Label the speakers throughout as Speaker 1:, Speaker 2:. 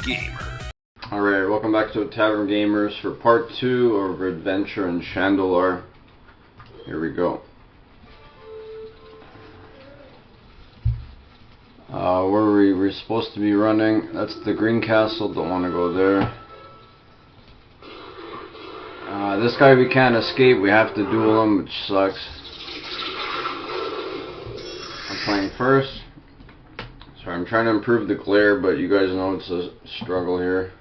Speaker 1: Gamer.
Speaker 2: Alright, welcome back to Tavern Gamers for part 2 of Adventure in Shandalar. Here we go. Where we're supposed to be running, that's the green castle, don't want to go there. This guy we can't escape, we have to duel him, which sucks. I'm playing first. Sorry, I'm trying to improve the glare, but you guys know it's a struggle here.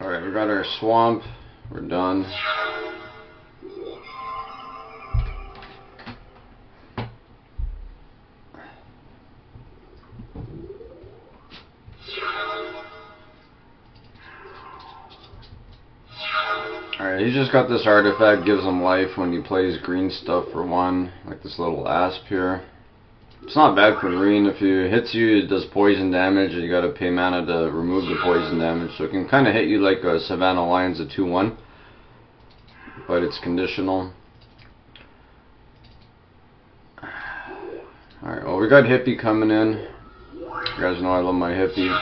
Speaker 2: Alright, we got our swamp. We're done. Alright, he's just got this artifact, gives him life when he plays green stuff for one, like this little asp here. It's not bad for green. If it hits you, it does poison damage, and you gotta pay mana to remove the poison damage. So it can kinda hit you like a Savannah Lion's a 2-1, but it's conditional. Alright, well we got Hippie coming in. You guys know I love my Hippie.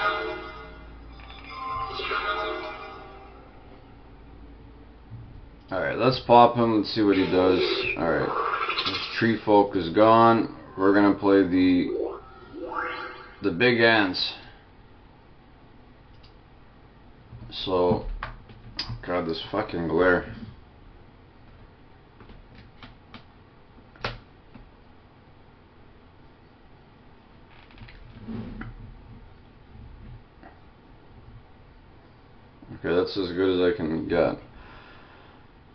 Speaker 2: Alright, let's pop him, let's see what he does. Alright, this tree folk is gone. We're gonna play the big ants. So, God, this fucking glare. Okay, that's as good as I can get.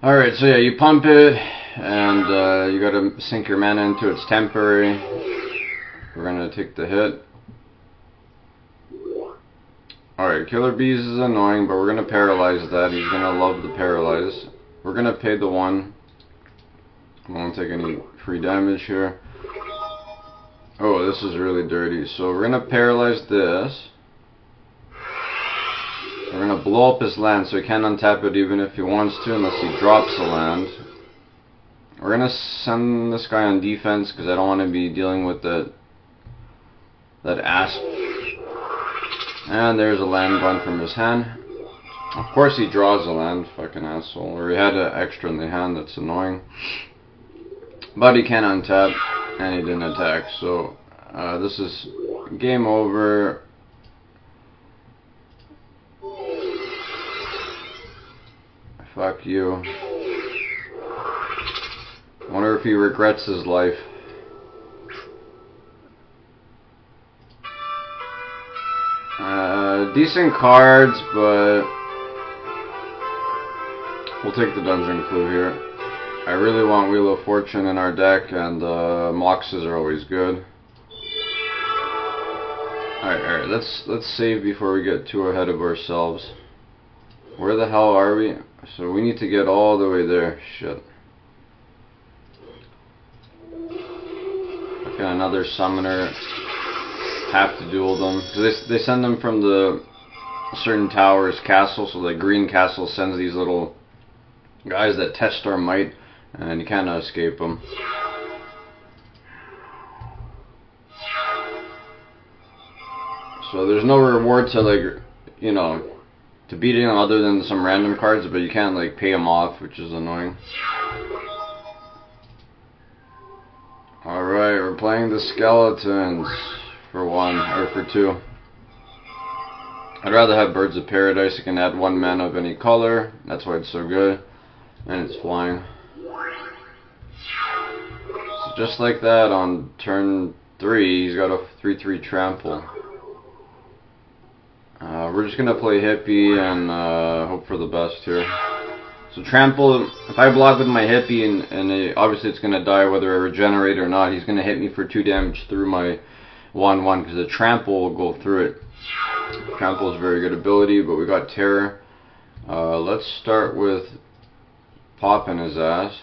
Speaker 2: Alright, so yeah, you pump it, and you gotta sink your mana into its temporary. We're gonna take the hit. Alright, Killer Bees is annoying, but we're gonna paralyze that. He's gonna love the paralyze. We're gonna pay the 1. I won't take any free damage here. Oh, this is really dirty. So we're gonna paralyze this. We're gonna blow up his land so he can't untap it even if he wants to, unless he drops the land. We're gonna send this guy on defense because I don't want to be dealing with that asp. And there's a land gone from his hand. Of course he draws a land, fucking asshole. Or he had an extra in the hand, that's annoying. But he can't untap, and he didn't attack. So this is game over. Fuck you. I wonder if he regrets his life. Decent cards, but we'll take the dungeon clue here. I really want Wheel of Fortune in our deck, and Moxes are always good. Alright, let's save before we get too ahead of ourselves. Where the hell are we? So we need to get all the way there. Shit. Okay, another summoner. Have to duel them. Because they send them from the certain tower's castle. So the green castle sends these little guys that test our might. And you can't escape them. So there's no reward to, like, you know, to beating them other than some random cards, but you can't like pay them off, which is annoying. Alright, we're playing the skeletons for 1, or for 2. I'd rather have Birds of Paradise. You can add 1 mana of any color, that's why it's so good. And it's flying. So just like that, on turn 3, he's got a 3/3 trample. We're just gonna play Hippie and hope for the best here. So trample, if I block with my Hippie and obviously it's gonna die whether I regenerate or not, he's gonna hit me for 2 damage through my 1/1 because the trample will go through it. Trample is a very good ability, but we got Terror. Let's start with popping his ass.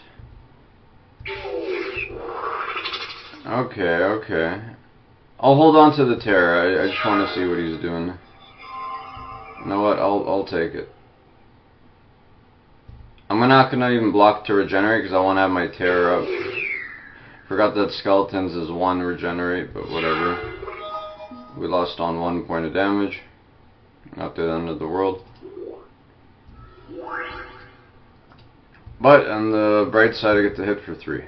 Speaker 2: Okay. I'll hold on to the Terror. I just want to see what he's doing. You know what? I'll take it. I'm not gonna even block to regenerate because I want to have my Terror up. Forgot that skeletons is 1 regenerate, but whatever. We lost on 1 point of damage. Not the end of the world. But on the bright side, I get to hit for 3.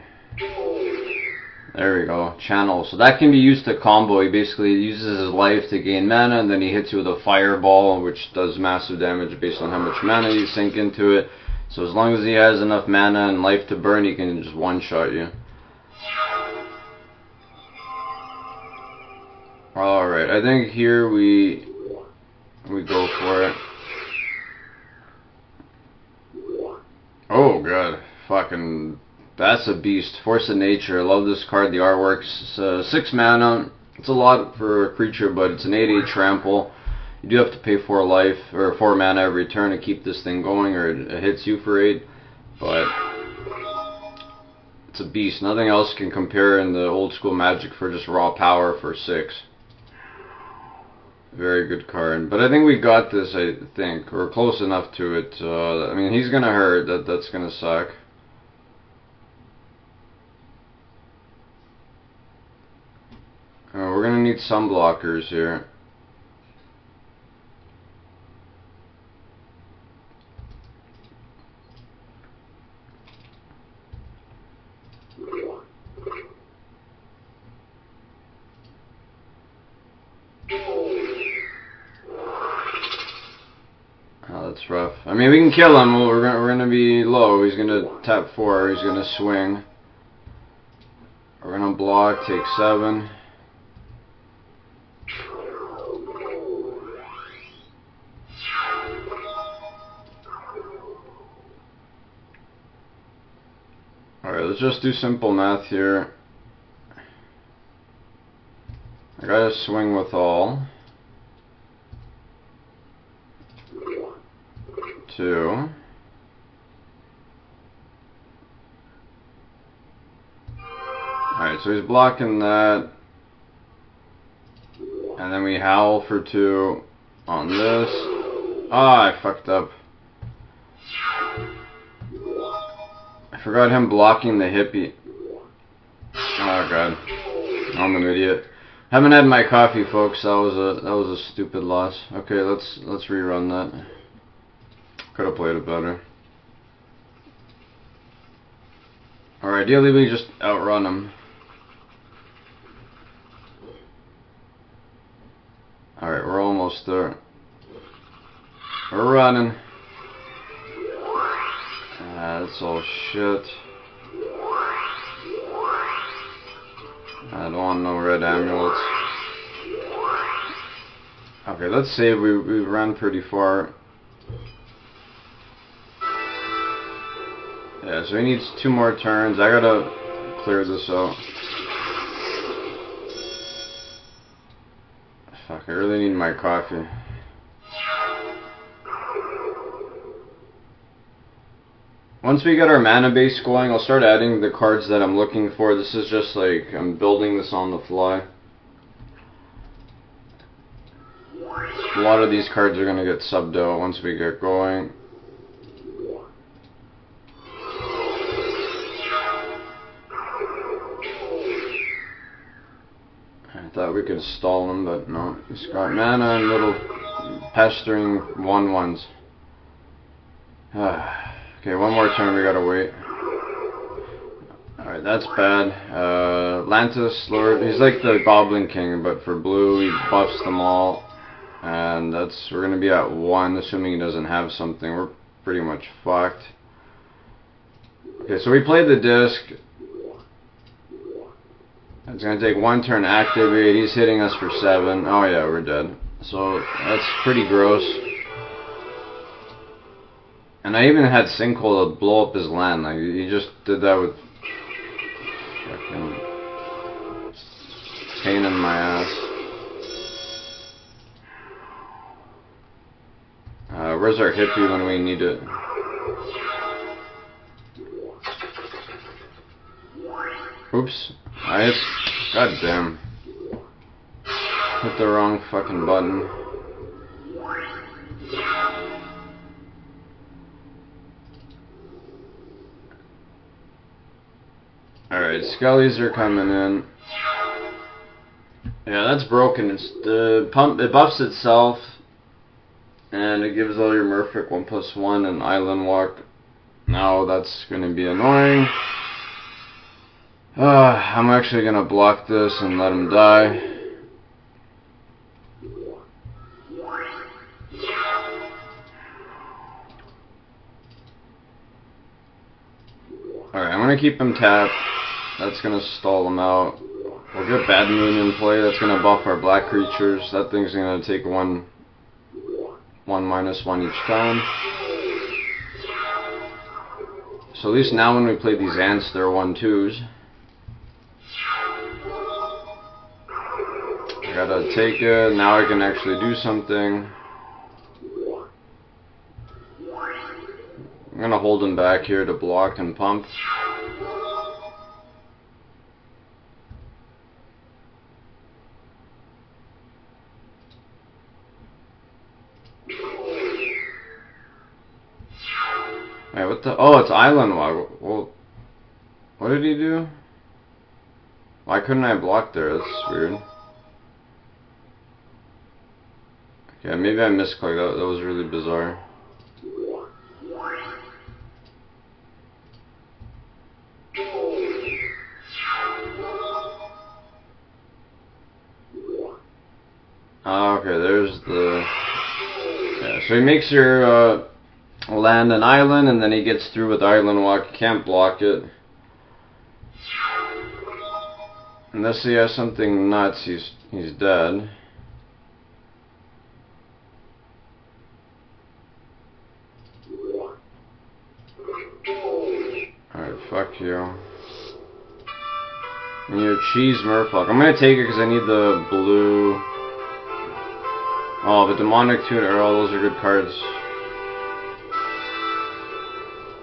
Speaker 2: There we go. Channel. So that can be used to combo. He basically uses his life to gain mana, and then he hits you with a fireball, which does massive damage based on how much mana you sink into it. So as long as he has enough mana and life to burn, he can just one-shot you. Alright, I think here we go for it. Oh god, fucking, that's a beast. Force of Nature, I love this card. The artwork's 6 mana. It's a lot for a creature, but it's an 8/8 trample. You do have to pay 4 life, or 4 mana every turn to keep this thing going, or it hits you for 8. But it's a beast. Nothing else can compare in the old school Magic for just raw power for 6. Very good card. But I think we got this, I think. Or close enough to it. I mean, he's going to hurt. That's going to suck. We're going to need some blockers here. Oh, that's rough. I mean, we can kill him. We're gonna be low. He's gonna tap 4. He's gonna swing. We're gonna block. Take 7. All right. Let's just do simple math here. I gotta swing with all. 2. Alright, so he's blocking that. And then we howl for 2 on this. Ah, I fucked up. I forgot him blocking the hippie. Oh god. I'm an idiot. Haven't had my coffee, folks. That was a stupid loss. Okay, let's rerun that. Could have played it better. Or ideally we just outrun him. Alright, we're almost there. We're running. That's all shit. I don't want no red amulets. Okay, let's save. We ran pretty far. Yeah, so he needs 2 more turns. I gotta clear this out. Fuck, I really need my coffee. Once we get our mana base going, I'll start adding the cards that I'm looking for. This is just like, I'm building this on the fly. A lot of these cards are gonna get subbed out once we get going. I thought we could stall him, but no. He's got mana and little pestering 1/1s. Okay, 1 more turn, we gotta wait. Alright, that's bad. Lantis, Lord, he's like the Goblin King, but for blue, he buffs them all. And we're gonna be at 1, assuming he doesn't have something. We're pretty much fucked. Okay, so we played the disc. It's gonna take 1 turn to activate. He's hitting us for 7. Oh yeah, we're dead. So that's pretty gross. And I even had Sinkhole to blow up his land. Like, he just did that with fucking pain in my ass. Where's our hippie when we need it? Oops. God damn. Hit the wrong fucking button. Alright, Skellies are coming in. Yeah, that's broken. It's the pump. It buffs itself, and it gives all your Merfolk 1+1 and Island Walk. Now that's gonna be annoying. I'm actually gonna block this and let him die. Alright, I'm gonna keep him tapped. That's gonna stall him out. We'll get Bad Moon in play. That's gonna buff our black creatures. That thing's gonna take one -1 each time. So at least now when we play these ants, they're 1/2s. I gotta take it. Now I can actually do something. I'm gonna hold him back here to block and pump. Wait, what the? Oh, it's Island Walk. Well, what did he do? Why couldn't I block there? That's weird. Okay, maybe I misclicked. That was really bizarre. Okay, there's the... Yeah, so he makes your land an island, and then he gets through with Island Walk. You can't block it. Unless he has something nuts, he's dead. Alright, fuck you. And your cheese Merfolk. I'm gonna take it because I need the blue. Oh, the Demonic Tune Earl, those are good cards.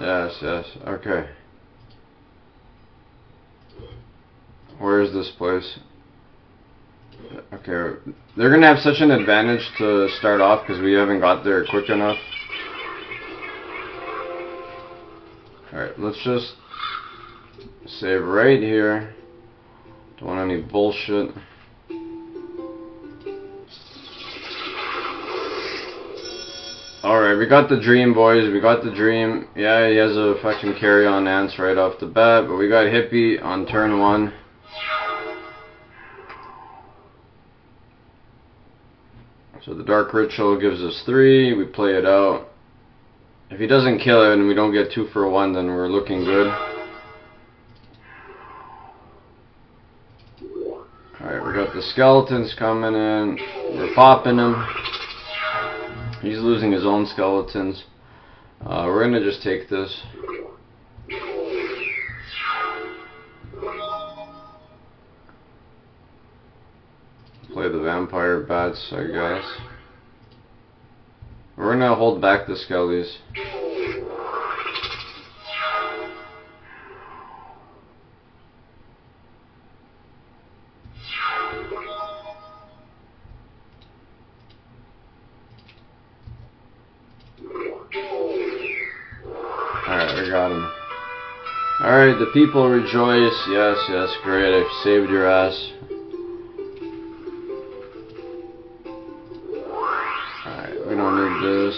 Speaker 2: Yes, yes, okay. Where is this place? Okay, they're gonna have such an advantage to start off because we haven't got there quick enough. Alright, let's just save right here. Don't want any bullshit. Alright, we got the dream, boys. We got the dream. Yeah, he has a fucking carry on ants right off the bat, but we got Hippie on turn 1. So the Dark Ritual gives us 3. We play it out. If he doesn't kill it and we don't get 2 for 1, then we're looking good. Alright, we got the skeletons coming in. We're popping them. He's losing his own skeletons. We're gonna just take this. Play the vampire bats, I guess. We're gonna hold back the skellies. Alright, we got him. Alright, the people rejoice. Yes, yes, great. I've saved your ass. Alright, we don't need this.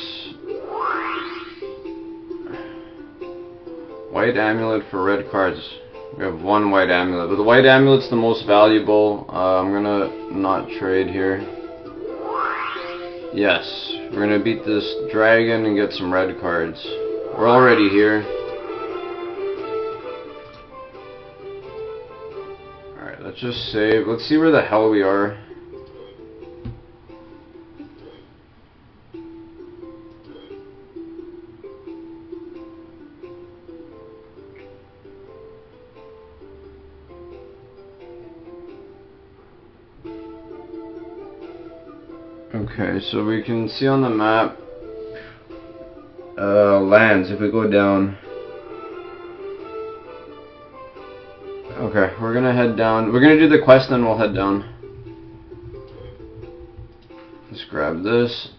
Speaker 2: White amulet for red cards. We have 1 white amulet, but the white amulet's the most valuable. I'm gonna not trade here. Yes, we're gonna beat this dragon and get some red cards. We're already here. Alright, let's just save. Let's see where the hell we are. Okay, so we can see on the map lands if we go down. Okay, we're gonna head down. We're gonna do the quest and we'll head down. Let's grab this.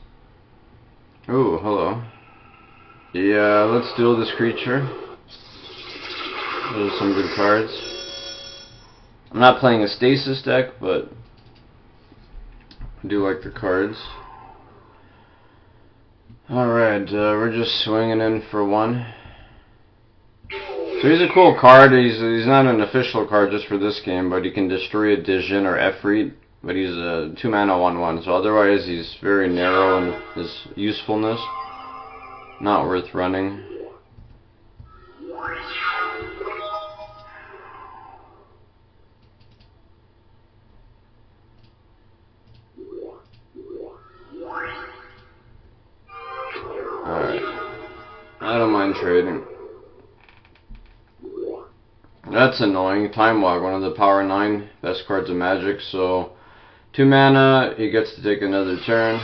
Speaker 2: Ooh, hello. Yeah, let's duel this creature. Those are some good cards. I'm not playing a stasis deck, but I do like the cards. Alright, we're just swinging in for one. So he's a cool card. He's not an official card just for this game, but he can destroy a Dijin or Efreet. But he's a 2-mana 1/1, so otherwise he's very narrow in his usefulness. Not worth running. Alright. I don't mind trading. That's annoying. Time Walk, one of the power 9 best cards of Magic, so 2 mana, he gets to take another turn.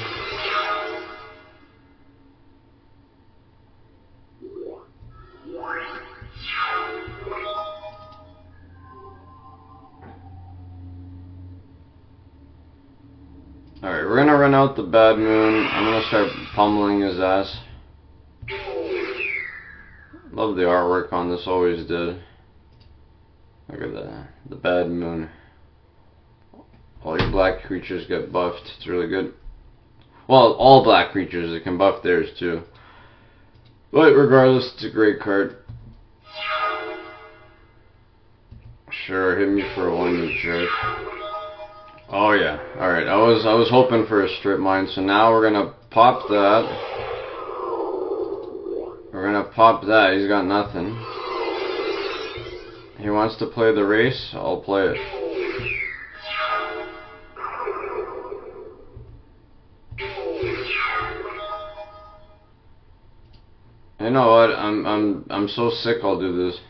Speaker 2: Alright, we're gonna run out the Bad Moon. I'm gonna start pummeling his ass. Love the artwork on this, always did. Look at that, the Bad Moon. All your black creatures get buffed. It's really good. Well, all black creatures, it can buff theirs too. But regardless, it's a great card. Sure, hit me for a 1, you jerk. Oh yeah. Alright, I was hoping for a strip mine, so now we're gonna pop that. We're gonna pop that. He's got nothing. He wants to play the race, I'll play it. You know what? I'm so sick. I'll do this.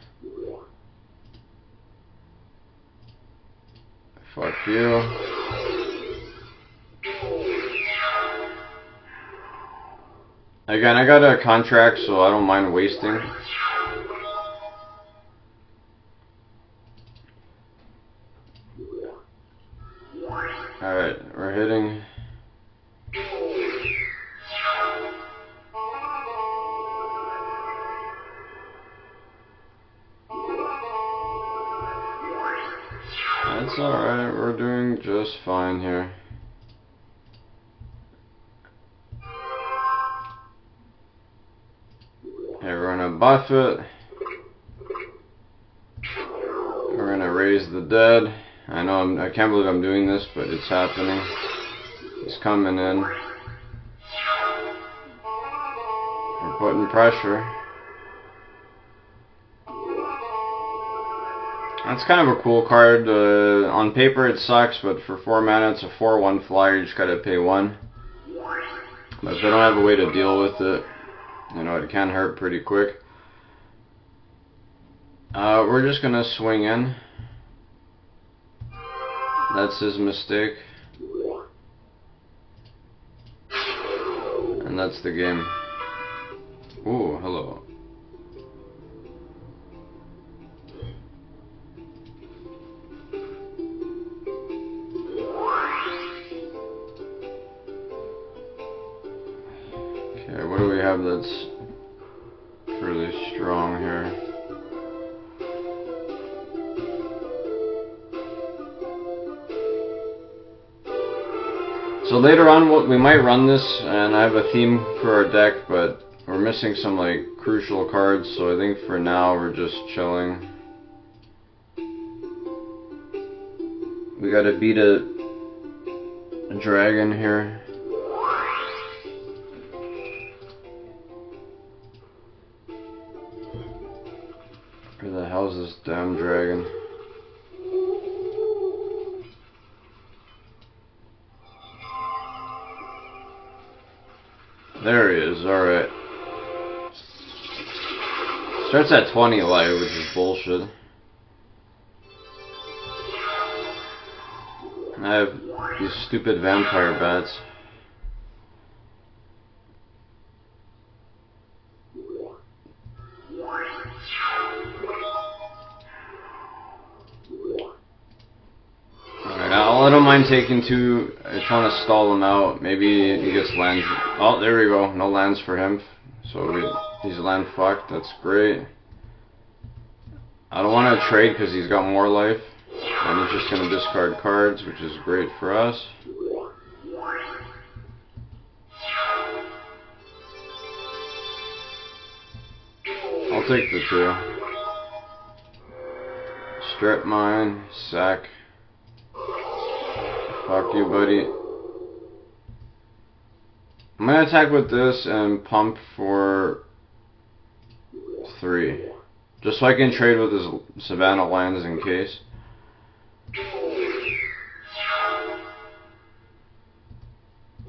Speaker 2: Fuck you. Again, I got a contract, so I don't mind wasting. Alright, we're hitting. That's alright, we're doing just fine here. Okay, we're gonna buff it. We're gonna raise the dead. I know I can't believe I'm doing this, but it's happening. He's coming in. We're putting pressure. That's kind of a cool card. On paper it sucks, but for 4 mana it's a 4/1 flyer. You just gotta pay 1. But if they don't have a way to deal with it, you know, it can hurt pretty quick. We're just gonna swing in. That's his mistake. And that's the game. Ooh, hello. Okay, what do we have that's really strong here? So later on, we might run this, and I have a theme for our deck, but we're missing some like crucial cards, so I think for now we're just chilling. We gotta beat a dragon here. Where the hell's this damn dragon? There he is, alright. Starts at 20 life, which is bullshit. I have these stupid vampire bats. I don't mind taking 2, trying to stall him out. Maybe he gets lands. Oh, there we go. No lands for him. So he's land fucked. That's great. I don't want to trade because he's got more life. And he's just going to discard cards, which is great for us. I'll take the 2. Strip mine, sack. Fuck you, buddy. I'm gonna attack with this and pump for 3. Just so I can trade with his Savannah lands in case.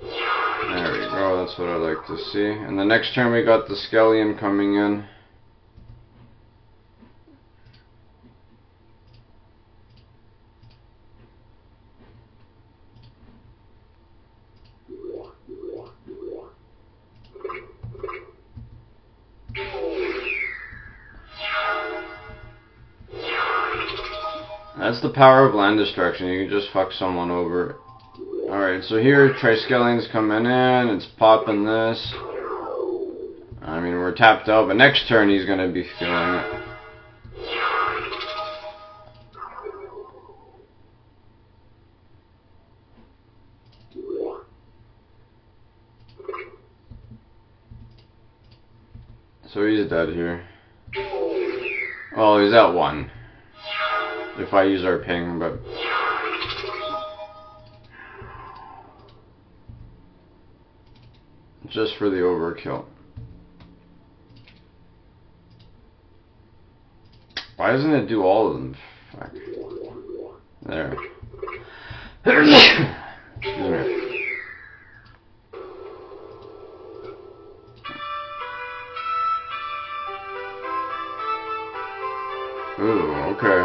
Speaker 2: There we go, that's what I like to see. And the next turn we got the Skellion coming in. That's the power of land destruction. You can just fuck someone over. Alright, so here Triskellion's coming in. It's popping this. I mean, we're tapped out, but next turn he's gonna be feeling it. So he's dead here. Oh, he's at 1. If I use our ping, but just for the overkill. Why doesn't it do all of them? Fuck. There. Excuse me. Ooh, okay.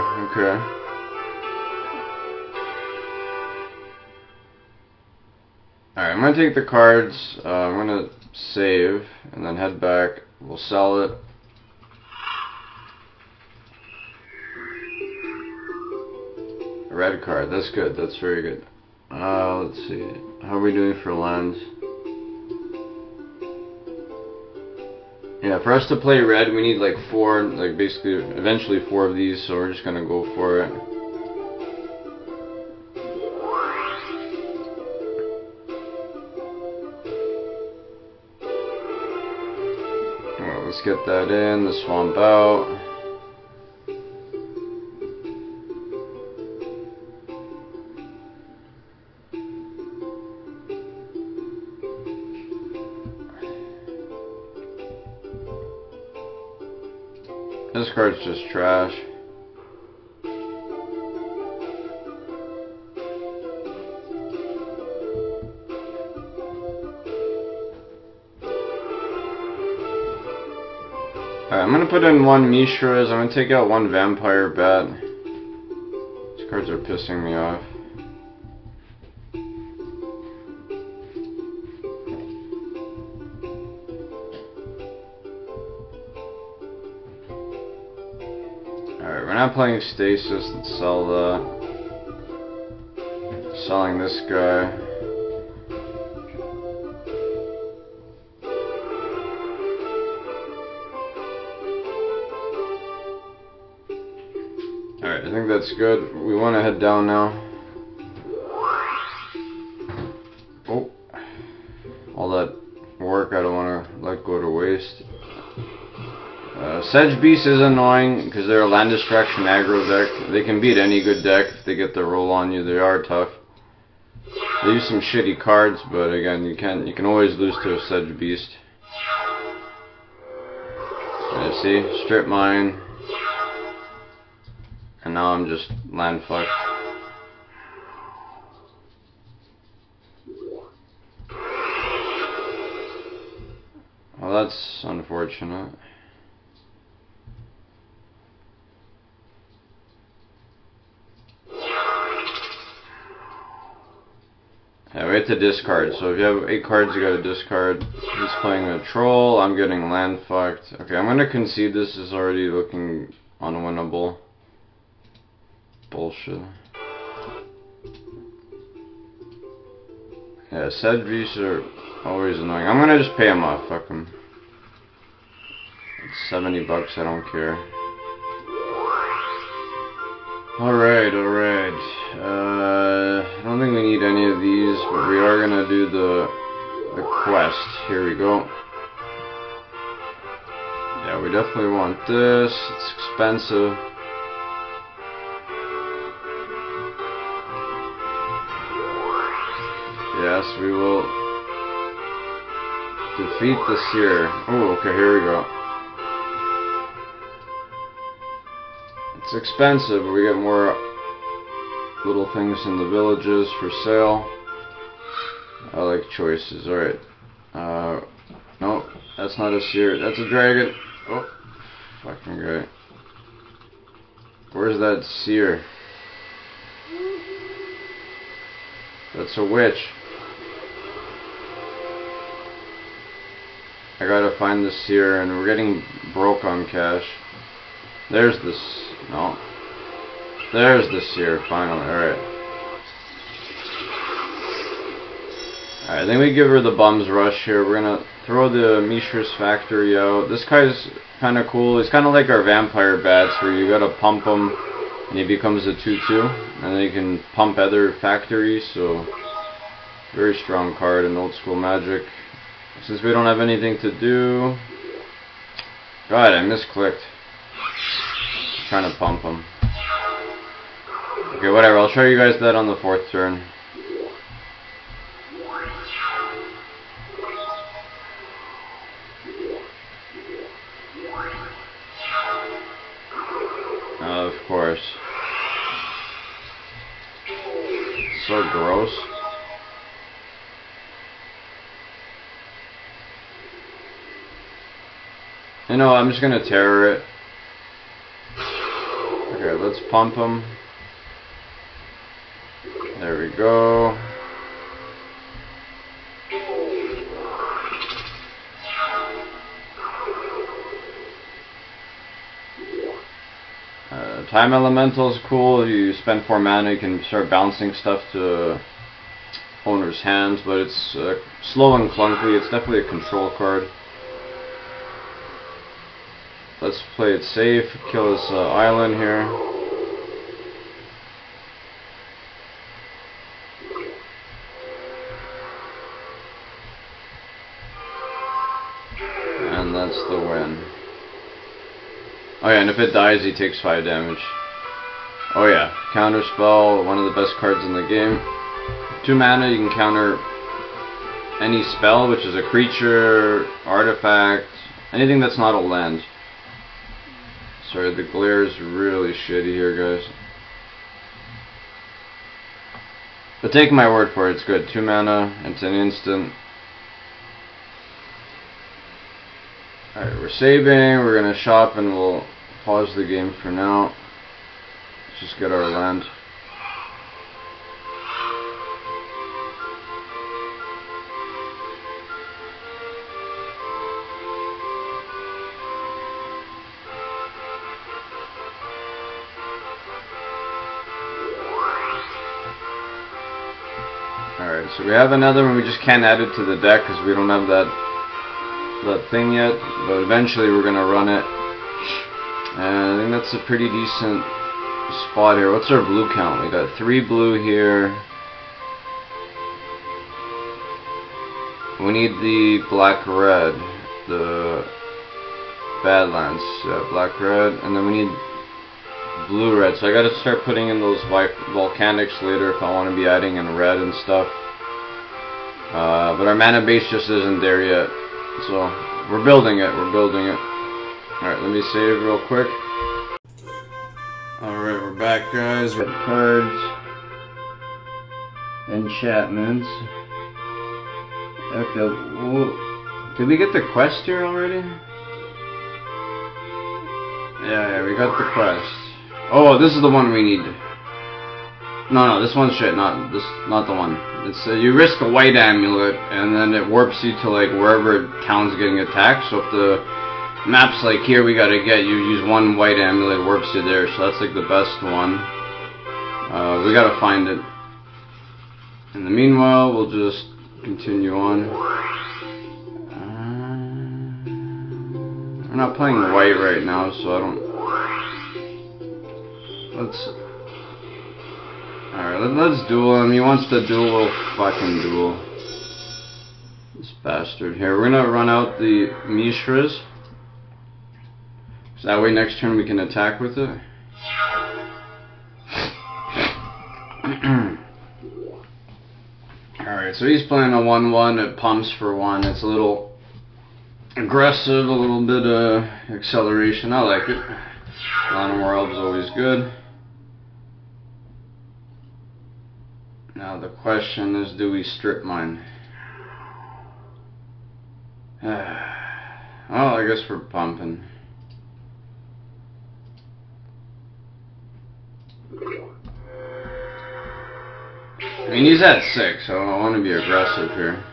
Speaker 2: Alright, I'm gonna take the cards, I'm gonna save, and then head back. We'll sell it. A red card, that's good, that's very good. Let's see, how are we doing for lands? Yeah, for us to play red, we need like 4, like basically, eventually 4 of these, so we're just gonna go for it. Well, let's get that in, the swamp out. This card's just trash. Alright, I'm gonna put in 1 Mishra's, I'm gonna take out 1 Vampire Bat. These cards are pissing me off. Alright, we're not playing Stasis, let's sell that. Selling this guy. Alright, I think that's good. We want to head down now. Oh. All that work I don't want to let go to waste. Sedge Beast is annoying because they're a land destruction aggro deck. They can beat any good deck if they get the roll on you. They are tough. They use some shitty cards, but again, you can always lose to a Sedge Beast. Yeah, see, strip mine, and now I'm just land fucked. Well, that's unfortunate. Yeah, we have to discard, so if you have 8 cards you gotta discard. He's playing a troll, I'm getting land fucked. Okay, I'm gonna concede this is already looking unwinnable. Bullshit. Yeah, Sedge Beasts are always annoying. I'm gonna just pay him off, fuck him. It's $70, I don't care. Alright. I don't think we need any of these, but we are gonna do the quest. Here we go. Yeah, we definitely want this. It's expensive. Yes, we will defeat the seer. Oh, okay, here we go. It's expensive, but we get more little things in the villages for sale. I like choices. Alright. No, that's not a seer. That's a dragon. Oh, fucking guy. Where's that seer? That's a witch. I gotta find the seer, and we're getting broke on cash. There's this. No. There's the seer, finally. Alright. Alright, I think we give her the bum's rush here. We're gonna throw the Mishra's factory out. This guy's kinda cool. He's kinda like our vampire bats, where you gotta pump him, and he becomes a 2/2. And then you can pump other factories, so very strong card in old school Magic. Since we don't have anything to do... God, I misclicked. Trying to pump him. Okay, whatever. I'll show you guys that on the 4th turn. Of course. So gross. You know, I'm just gonna terror it. Okay, let's pump him. There we go. Time Elemental is cool. You spend 4 mana, you can start bouncing stuff to owner's hands, but it's slow and clunky. It's definitely a control card. Let's play it safe, kill this island here. And that's the win. Oh yeah, and if it dies, he takes 5 damage. Oh yeah, counter spell, one of the best cards in the game. 2 mana, you can counter any spell, which is a creature, artifact, anything that's not a land. Sorry, the glare is really shitty here, guys. But take my word for it, it's good. 2 mana, it's an instant. Alright, we're saving, we're gonna shop, and we'll pause the game for now. Let's just get our land. Alright, so we have another one, we just can't add it to the deck because we don't have that thing yet, but eventually we're gonna run it. And I think that's a pretty decent spot here. What's our blue count? We got 3 blue here. We need the black-red, the Badlands, black-red, and then we need blue-red. So I gotta start putting in those volcanics later if I want to be adding in red and stuff. But our mana base just isn't there yet. So we're building it, Alright, let me save real quick. Alright, we're back, guys. We have cards. Enchantments. Okay, well, did we get the quest here already? Yeah, we got the quest. Oh, this is the one we need. No, this one's shit, not the one. It's you risk a white amulet, and then it warps you to like wherever town's getting attacked. So if the map's like here, we gotta get you use 1 white amulet, warps you there. So that's like the best one. We gotta find it. In the meanwhile, we'll just continue on. We're not playing white right now, so I don't. Alright, let's duel him. He wants to duel, we'll fucking duel. This bastard. Here, we're gonna run out the Mishras. So that way next turn we can attack with it. Alright, so he's playing a 1-1. It pumps for 1. It's a little aggressive, a little bit of acceleration. I like it. Land World is always good. Now the question is, do we strip mine? Well, I guess we're pumping. I mean, he's at 6, so I want to be aggressive here.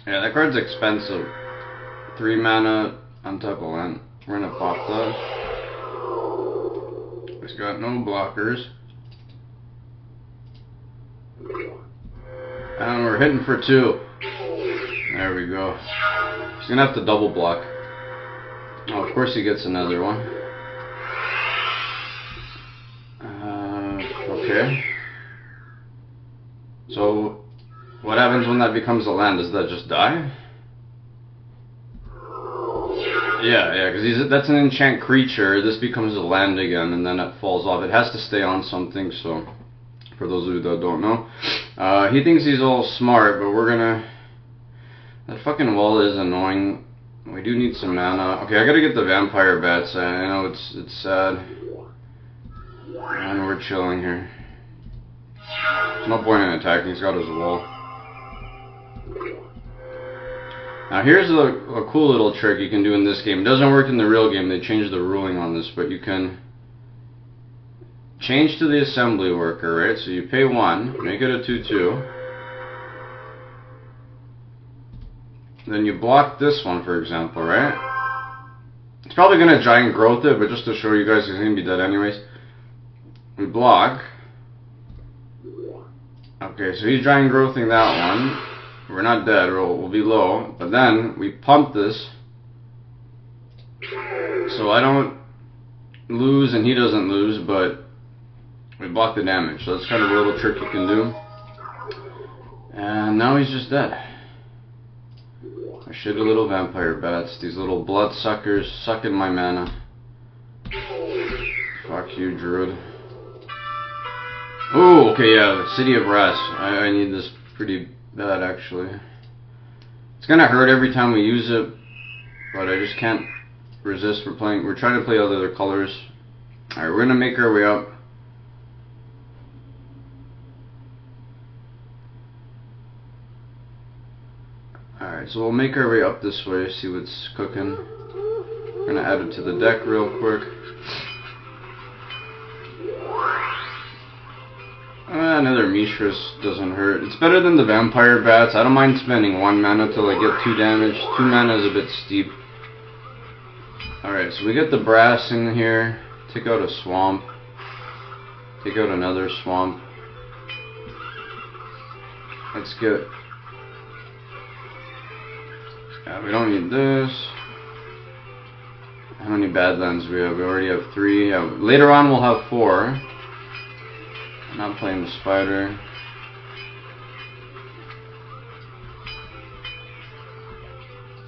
Speaker 2: Yeah, that card's expensive. 3 mana, untap a land. We're gonna pop that. He's got no blockers. And we're hitting for 2. There we go. He's gonna have to double block. Oh, of course he gets another one. Okay. So, what happens when that becomes a land? Does that just die? Yeah, because that's an enchant creature. This becomes a land again, and then it falls off. It has to stay on something, so, for those of you that don't know. He thinks he's all smart, but we're gonna... That fucking wall is annoying. We do need some mana. Okay, I gotta get the vampire bats. I know it's sad. And we're chilling here. There's no point in attacking. He's got his wall. Now here's a cool little trick you can do in this game. It doesn't work in the real game. They changed the ruling on this, but you can change to the assembly worker, right? So you pay 1, make it a 2/2. Then you block this one, for example, right? It's probably going to giant growth it, but just to show you guys, he's going to be dead anyways. We block. Okay, so he's giant growthing that one. We're not dead, we'll be low. But then we pump this, so I don't lose and he doesn't lose, but we block the damage. So that's kind of a little trick you can do. And now he's just dead. I shit a little vampire bats. These little blood suckers sucking my mana. Fuck you, Druid. Oh, okay, yeah, City of Brass. I need this pretty bad, actually. It's gonna hurt every time we use it, but I just can't resist. We're trying to play other colors. Alright, we're gonna make our way up. Alright, so we'll make our way up this way, see what's cooking. We're gonna add it to the deck real quick. Another Mishras doesn't hurt. It's better than the vampire bats. I don't mind spending 1 mana till I get 2 damage. 2 mana is a bit steep. Alright, so we get the brass in here. Take out a swamp. Take out another swamp. Let's get... Yeah, we don't need this. How many badlands we have? We already have 3. Yeah, later on we'll have 4. I'm not playing the spider.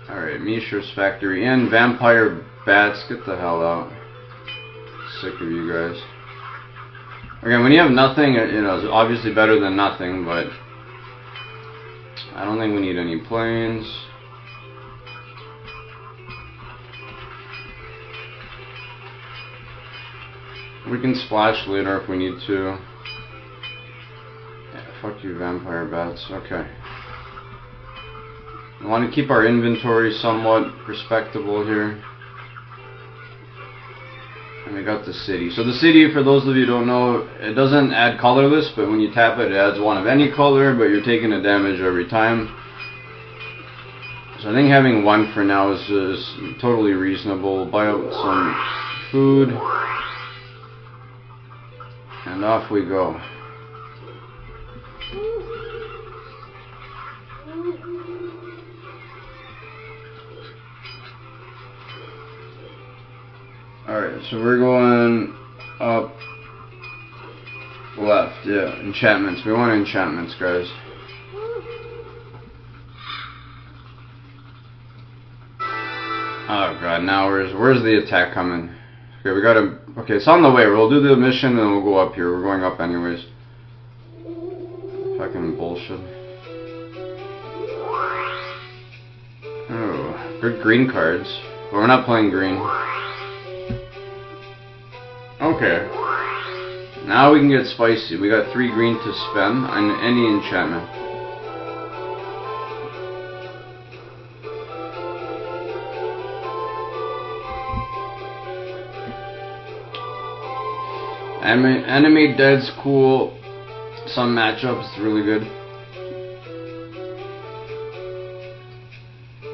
Speaker 2: Alright, Mishra's Factory in. Vampire bats, get the hell out. Sick of you guys. Again, when you have nothing, you know, it's obviously better than nothing, but I don't think we need any planes. We can splash later if we need to. Yeah, fuck you, vampire bats. Okay. We want to keep our inventory somewhat respectable here. And we got the city. So the city, for those of you who don't know, it doesn't add colorless, but when you tap it, it adds 1 of any color, but you're taking a damage every time. So I think having 1 for now is totally reasonable. Buy out some food. And off we go. Alright, so we're going up, left, yeah, enchantments. We want enchantments, guys. Oh god, now where's the attack coming? Okay, we gotta, okay, it's on the way. We'll do the mission and then we'll go up here. We're going up anyways. Fucking bullshit. Oh, good green cards. But we're not playing green. Okay. Now we can get spicy. We got 3 green to spend on any enchantment. Enemy dead's cool. Some matchups really good.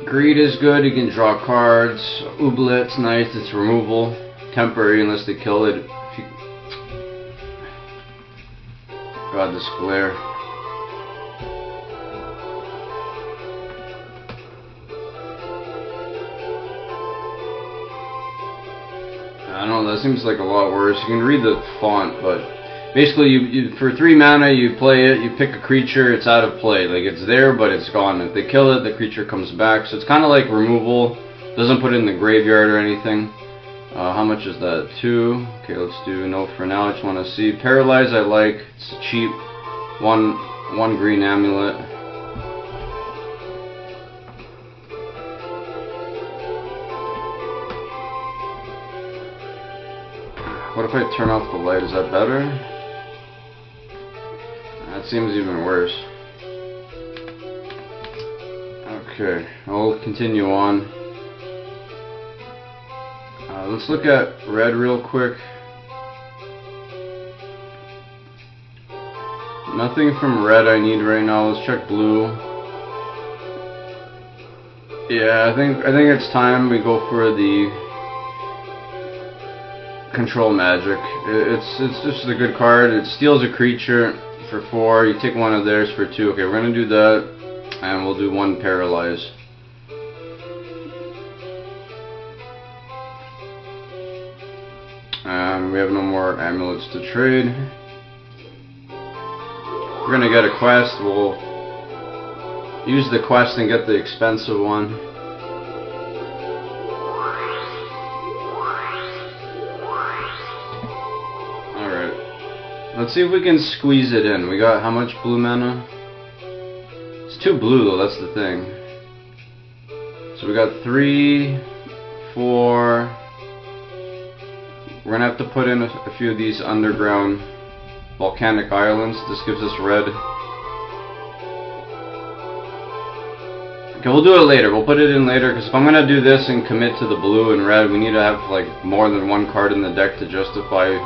Speaker 2: Greed is good. You can draw cards. Ooblet's nice. It's removal. Temporary unless they kill it. God, this glare. I don't know, that seems like a lot worse. You can read the font, but basically you for 3 mana you play it, you pick a creature, it's out of play. Like it's there but it's gone. If they kill it, the creature comes back. So it's kinda like removal. Doesn't put it in the graveyard or anything. How much is that? 2. Okay, let's do no for now. I just wanna see. Paralyze I like. It's cheap. One green amulet. What if I turn off the light? Is that better? That seems even worse. Okay, I'll continue on. Let's look at red real quick. Nothing from red I need right now. Let's check blue. Yeah, I think it's time we go for the control magic. It's just a good card. It steals a creature for 4. You take one of theirs for 2. Okay, we're gonna do that, and we'll do 1 paralyze. And we have no more amulets to trade. We're gonna get a quest. We'll use the quest and get the expensive one. Alright. Let's see if we can squeeze it in. We got how much blue mana? It's 2 blue though, that's the thing. So we got 3, 4. We're gonna have to put in a few of these underground volcanic islands. This gives us red. Okay, we'll do it later. We'll put it in later, because if I'm gonna do this and commit to the blue and red, we need to have like more than 1 card in the deck to justify.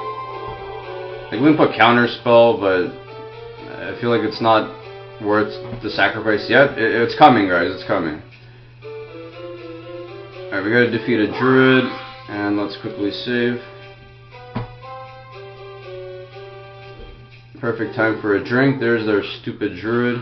Speaker 2: Like we can put counter spell, but I feel like it's not worth the sacrifice yet. It's coming, guys. It's coming. Alright, we gotta defeat a druid, and let's quickly save. Perfect time for a drink. There's their stupid druid.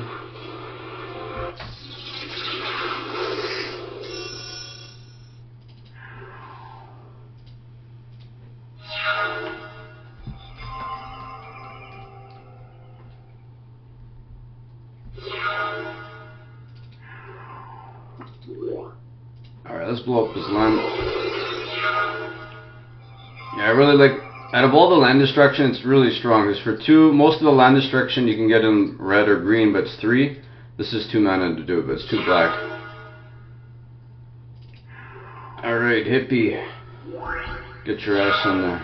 Speaker 2: Alright, let's blow up this land. Yeah, I really like, out of all the land destruction, it's really strong. Because for 2, most of the land destruction you can get in red or green, but it's 3. This is 2 mana to do it, but it's 2 black. Alright, hippie. Get your ass in there.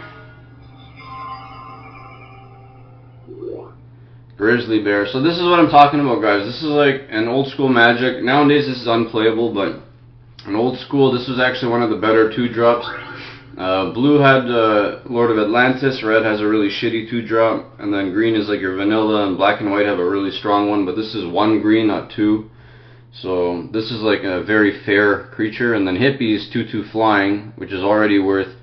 Speaker 2: Grizzly bear. So this is what I'm talking about, guys. This is like an old school Magic. Nowadays this is unplayable, but in old school this was actually one of the better 2-drops. Blue had Lord of Atlantis, red has a really shitty 2-drop, and then green is like your vanilla, and black and white have a really strong one, but this is 1 green, not 2. So this is like a very fair creature, and then hippie is 2/2 flying, which is already worth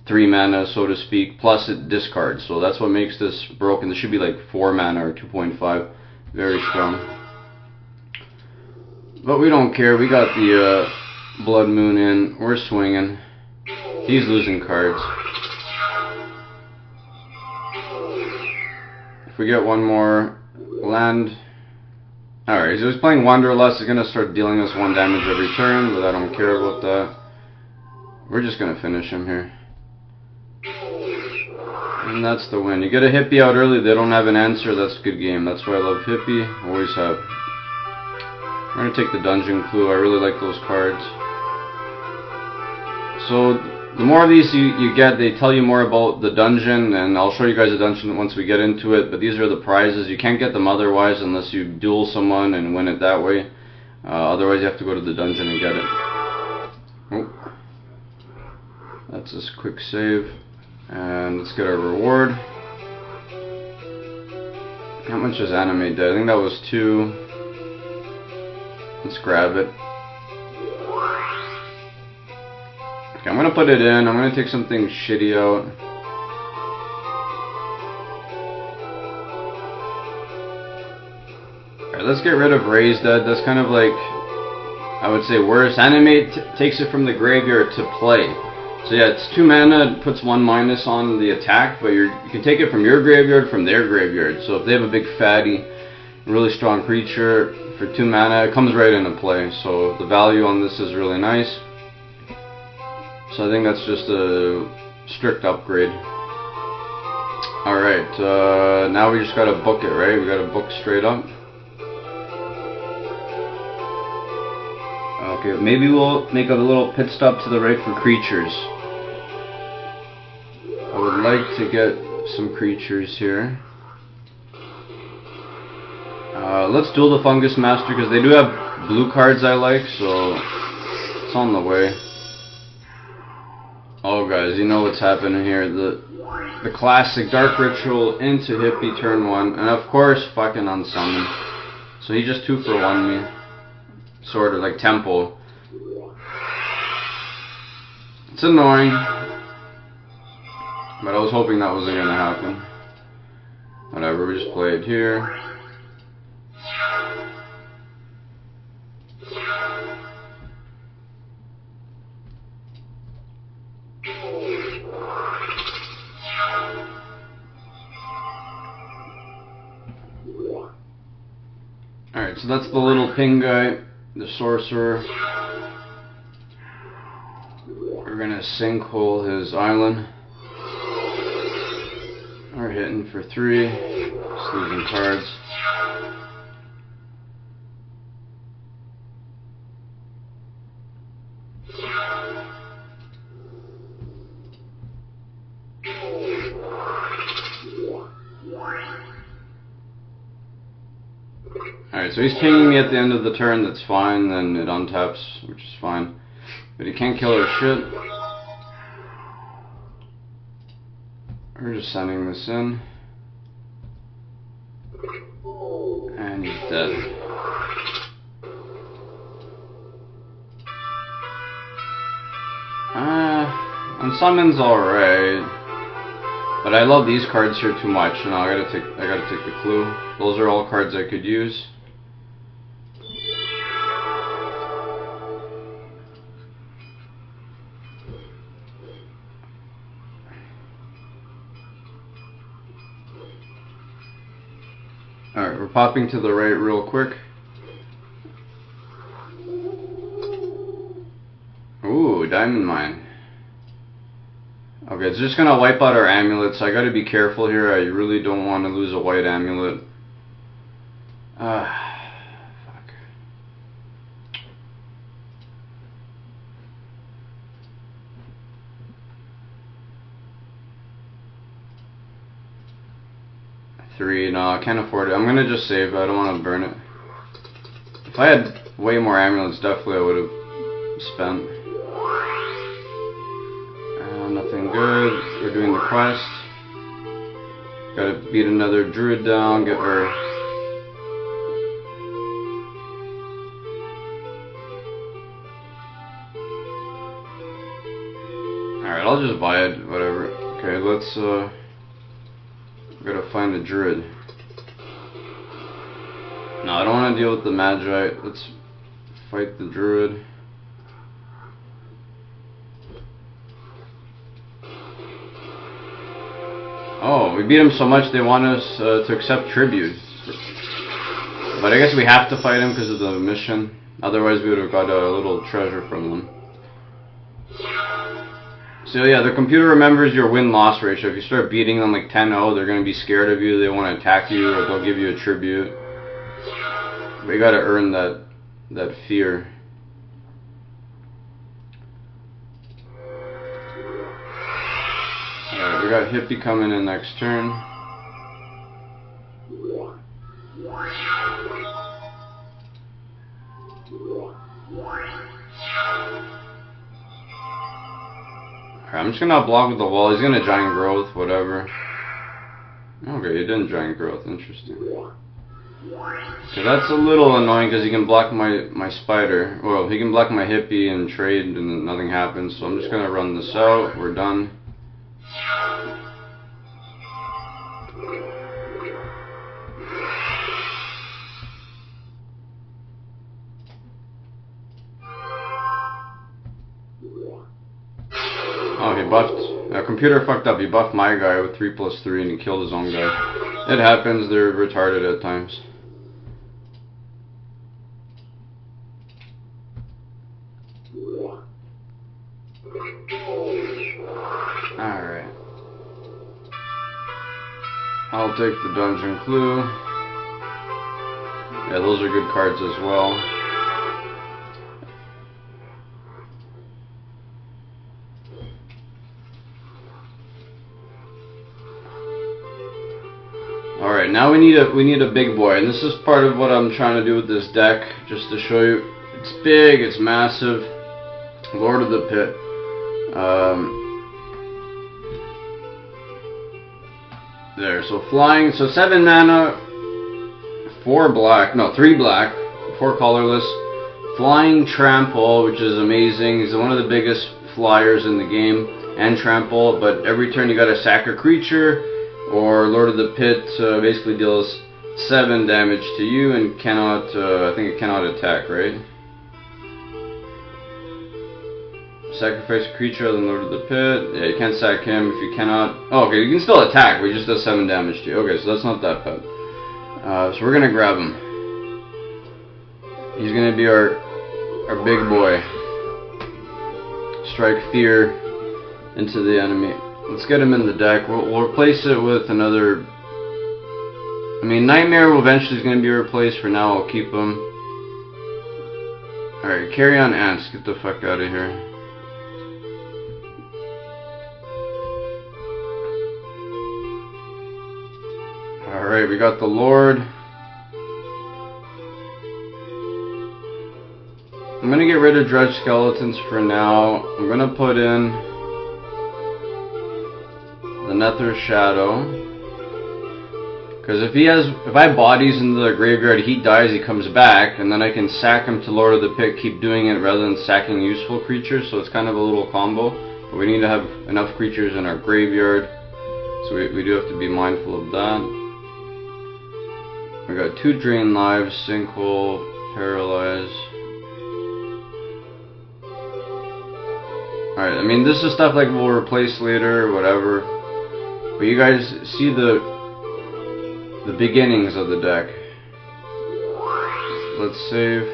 Speaker 2: 3 mana, so to speak, plus it discards. So that's what makes this broken. This should be like 4 mana or 2.5. Very strong. But we don't care. We got the Blood Moon in. We're swinging. He's losing cards. If we get one more land... Alright, so he's playing Wanderlust. He's gonna start dealing us 1 damage every turn, but I don't care about that. We're just gonna finish him here. And that's the win. You get a hippie out early, they don't have an answer, that's a good game. That's why I love hippie, always have. I'm gonna take the dungeon clue, I really like those cards. So, the more of these you get, they tell you more about the dungeon, and I'll show you guys the dungeon once we get into it, but these are the prizes. You can't get them otherwise unless you duel someone and win it that way. Otherwise you have to go to the dungeon and get it. Oh. That's this quick save. And let's get our reward. How much is animate dead? I think that was 2. Let's grab it. Okay, I'm gonna put it in. I'm gonna take something shitty out. Alright, let's get rid of Raise Dead. That's kind of like, I would say, worse. Animate takes it from the graveyard to play. So yeah, it's 2 mana, puts 1 minus on the attack, but you can take it from your graveyard, from their graveyard. So if they have a big fatty, really strong creature for 2 mana, it comes right into play. So the value on this is really nice. So I think that's just a strict upgrade. Alright, now we just gotta book it, right? We gotta book straight up. Okay, maybe we'll make a little pit stop to the right for creatures. I would like to get some creatures here. Let's duel the Fungus Master because they do have blue cards I like, so it's on the way. Oh guys, you know what's happening here. The classic Dark Ritual into Hippie turn 1, and of course fucking unsummon. So he just 2 for 1 me. Sort of like Temple. It's annoying, but I was hoping that wasn't gonna happen. Whatever, we just play it here. Alright, so that's the little ping guy, the sorcerer. We're gonna sinkhole his island. We're hitting for 3, just losing cards. Alright, so he's pinging me at the end of the turn, that's fine, then it untaps, which is fine. But he can't kill our shit. We're just sending this in. And he's dead. Unsummon's alright. But I love these cards here too much. Now I gotta take the clue. Those are all cards I could use. Alright, we're popping to the right real quick. Ooh, Diamond Mine. Okay, it's just gonna wipe out our amulets. I gotta be careful here. I really don't want to lose a white amulet. Fuck. Three, no, I can't afford it. I'm gonna just save it. I don't want to burn it. If I had way more amulets, definitely I would have spent. Nothing good. We're doing the quest. Gotta beat another druid down, get her. Alright, I'll just buy it, whatever. Okay, let's gotta find a druid. No, I don't want to deal with the Magi. Let's fight the druid. Oh, we beat them so much they want us to accept tribute. But I guess we have to fight them because of the mission. Otherwise we would have got a little treasure from them. So yeah, the computer remembers your win-loss ratio. If you start beating them like 10-0, they're going to be scared of you, they want to attack you, or they'll give you a tribute. But you got to earn that fear. Alright, we got Hippie coming in next turn. I'm just gonna block with the wall. He's gonna giant growth, whatever. Okay, he didn't giant growth. Interesting. Okay, that's a little annoying because he can block my spider. Well, he can block my hippie and trade, and nothing happens. So I'm just gonna run this out. We're done. Oh, he buffed. Computer fucked up. He buffed my guy with 3+3 and he killed his own guy. It happens. They're retarded at times. Alright. I'll take the dungeon clue. Yeah, those are good cards as well. Alright, now we need a big boy, and this is part of what I'm trying to do with this deck, just to show you. It's big, it's massive. Lord of the Pit. There, so flying, so 7 mana, 3 black, 4 colorless. Flying Trample, which is amazing. He's one of the biggest flyers in the game, and Trample, but every turn you gotta sack a creature, or Lord of the Pit basically deals 7 damage to you and cannot, I think it cannot attack, right? Sacrifice a creature other than Lord of the Pit. Yeah, you can't sack him if you cannot. Oh, okay, you can still attack, but he just does 7 damage to you. Okay, so that's not that bad. So we're gonna grab him. He's gonna be our big boy. Strike fear into the enemy. Let's get him in the deck. We'll replace it with another. I mean, Nightmare will eventually is going to be replaced. For now, I'll keep him. Alright, carry on ants. Get the fuck out of here. Alright, we got the Lord. I'm going to get rid of Dredge Skeletons for now. I'm going to put in the Nether Shadow, because if I bodies into the graveyard, he dies, he comes back, and then I can sack him to Lord of the Pit, keep doing it rather than sacking useful creatures, so it's kind of a little combo. But we need to have enough creatures in our graveyard, so we do have to be mindful of that. We got 2 Drain Lives, Sinkhole, Paralyze. Alright, I mean, this is stuff like we'll replace later or whatever. But you guys see the beginnings of the deck. Let's save.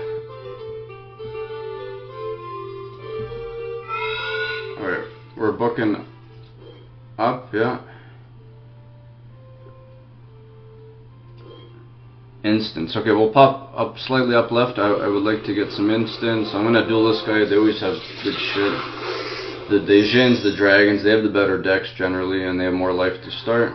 Speaker 2: Alright, we're booking up, yeah. Instants. Okay, we'll pop up slightly up left. I would like to get some instants. I'm gonna duel this guy. They always have good shit. The Dejins, the Dragons, they have the better decks generally, and they have more life to start.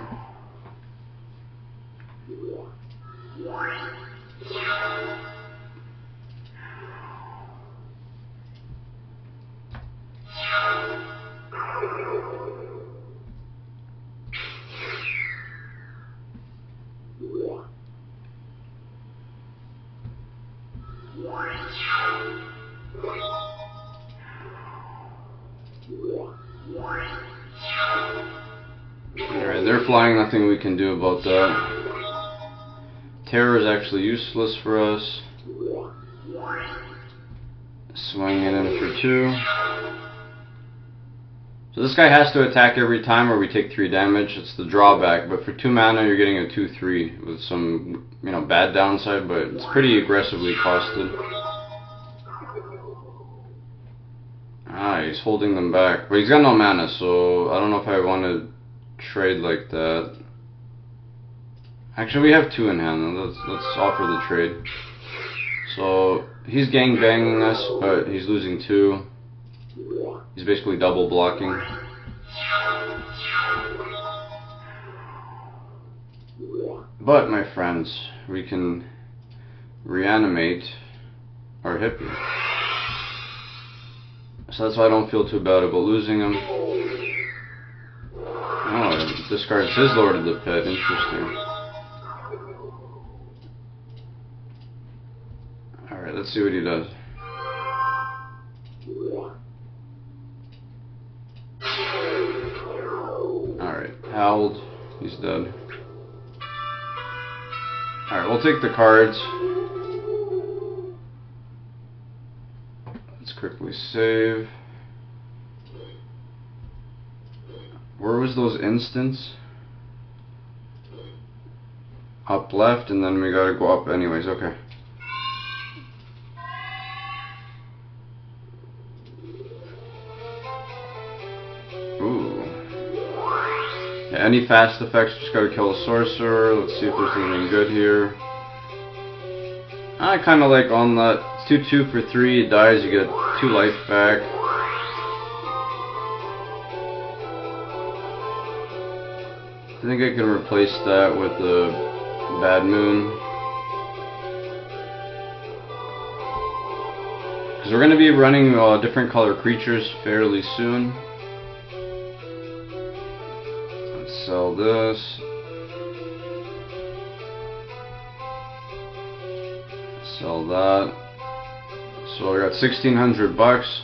Speaker 2: Alright, they're flying, nothing we can do about that. Terror is actually useless for us. Swing it in for 2. So this guy has to attack every time or we take 3 damage. It's the drawback, but for 2 mana you're getting a 2/3 with some, you know, bad downside, but it's pretty aggressively costed. Ah, he's holding them back, but he's got no mana, so I don't know if I want to trade like that. Actually, we have 2 in hand. Let's offer the trade. So he's gangbanging us, but he's losing 2. He's basically double blocking. But my friends, we can reanimate our hippie. So that's why I don't feel too bad about losing him. Oh, it discards his Lord of the Pit. Interesting. Alright, let's see what he does. Alright, howled. He's dead. Alright, we'll take the cards. Let's quickly save. Where was those instants? Up left, and then we gotta go up anyways, okay. Ooh. Yeah, any fast effects, just gotta kill a sorcerer. Let's see if there's anything good here. I kinda like on that 2/2 for 3, it dies, you get 2 life back. I think I can replace that with the Bad Moon. Because we're going to be running different color creatures fairly soon. Let's sell this. Sell that. So I got 1,600 bucks.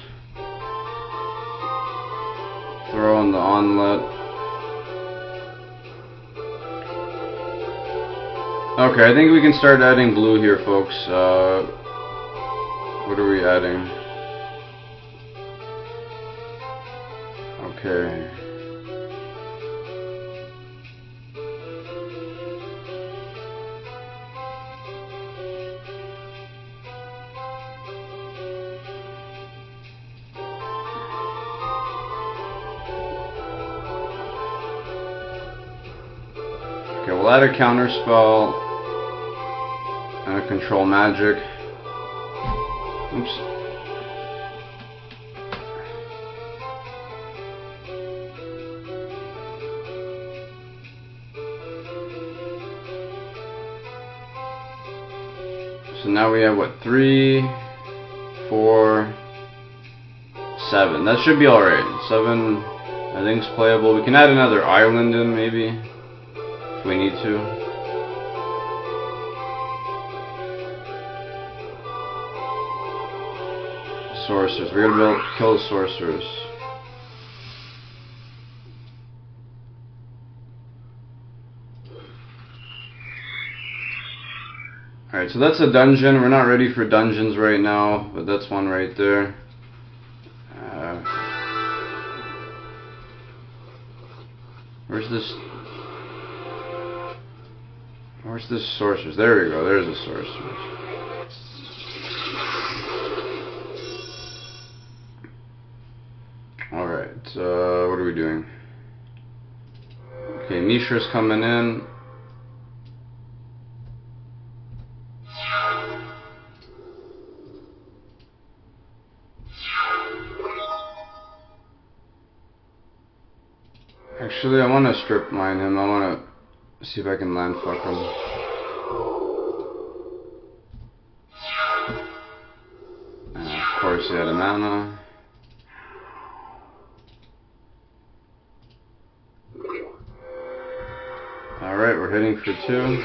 Speaker 2: Throw in the onlet. Okay, I think we can start adding blue here, folks. What are we adding? Okay. Okay, we'll add a counter spell and a control magic. Oops. So now we have what, 3, 4, 7. That should be alright. 7 I think is playable. We can add another island in maybe if we need to. Sorcerers. We're gonna kill the sorcerers. Alright, so that's a dungeon. We're not ready for dungeons right now, but that's one right there. Where's this sorcerers? There we go. There's a sorcerers. Alright, what are we doing? Okay, Mishra's coming in. Actually, I want to strip mine him. I want to see if I can land fuck him. Of course, he had a mana. Alright, we're hitting for 2.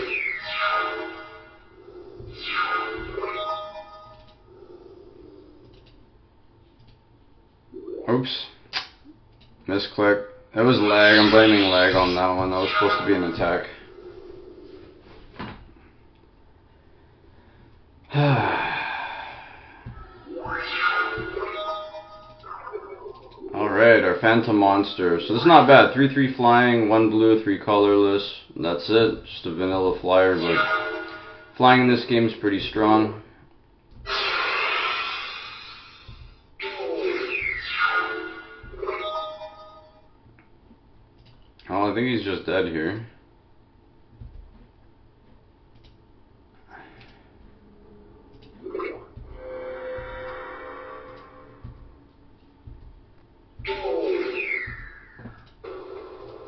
Speaker 2: Oops. Misclick. That was lag. I'm blaming lag on that one. That was supposed to be an attack. Alright, our Magenta Monster. So this is not bad. 3/3 flying, 1 blue, 3 colorless. That's it. Just a vanilla flyer, but flying in this game is pretty strong. Oh, I think he's just dead here.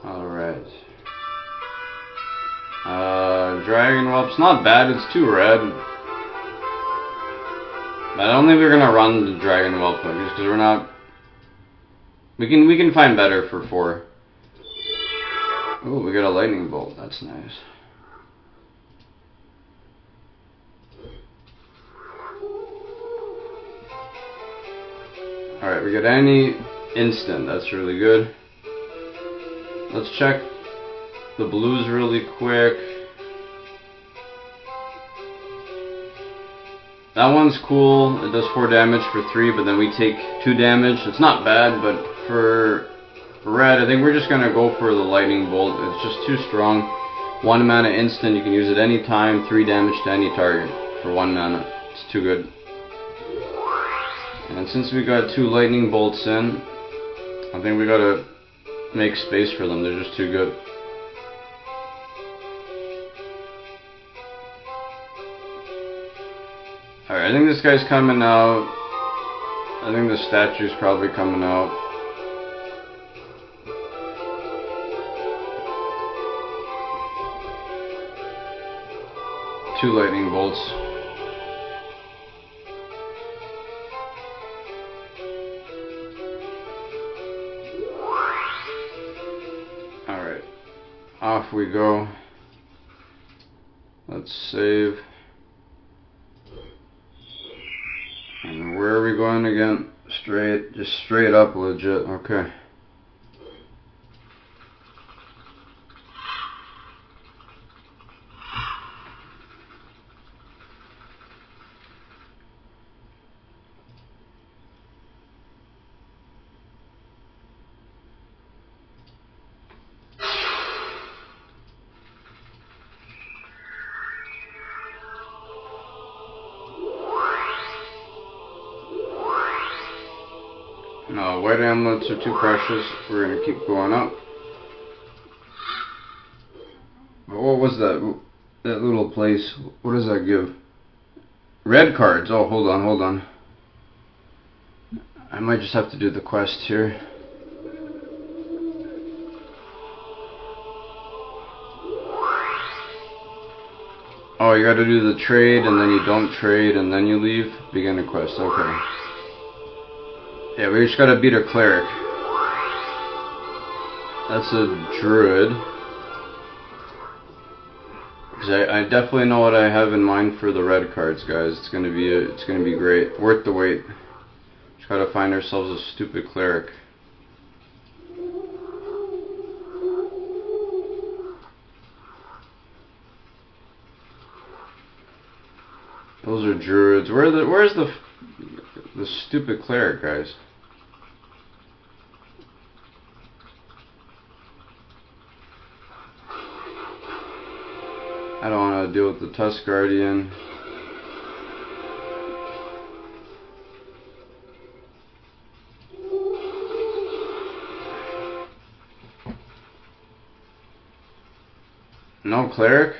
Speaker 2: Alright. Dragon Whelp's not bad, it's 2 red. But I don't think we're gonna run the Dragon Whelp just because we're not. We can find better for 4. Oh, we got a lightning bolt, that's nice. Alright, we got any instant, that's really good. Let's check the blues really quick. That one's cool. It does 4 damage for 3, but then we take 2 damage. It's not bad, but for red, I think we're just gonna go for the lightning bolt. It's just too strong. 1 mana instant, you can use it anytime. 3 damage to any target for 1 mana. It's too good. And since we got 2 lightning bolts in, I think we gotta make space for them. They're just too good. Alright, I think this guy's coming out. I think the statue's probably coming out. Two lightning bolts. Alright, off we go. Let's save. And where are we going again? Straight, just straight up, legit. Okay. No, white amulets are too precious. We're gonna keep going up. But what was that? That little place? What does that give? Red cards. Oh, hold on. I might just have to do the quest here. Oh, you gotta do the trade, and then you don't trade, and then you leave. Begin a quest. Okay. Yeah, we just gotta beat a cleric. That's a druid. I definitely know what I have in mind for the red cards, guys. It's gonna be great. Worth the wait. Just gotta find ourselves a stupid cleric. Those are druids. Where's the stupid cleric, guys? I don't want to deal with the Tusk Guardian. No cleric?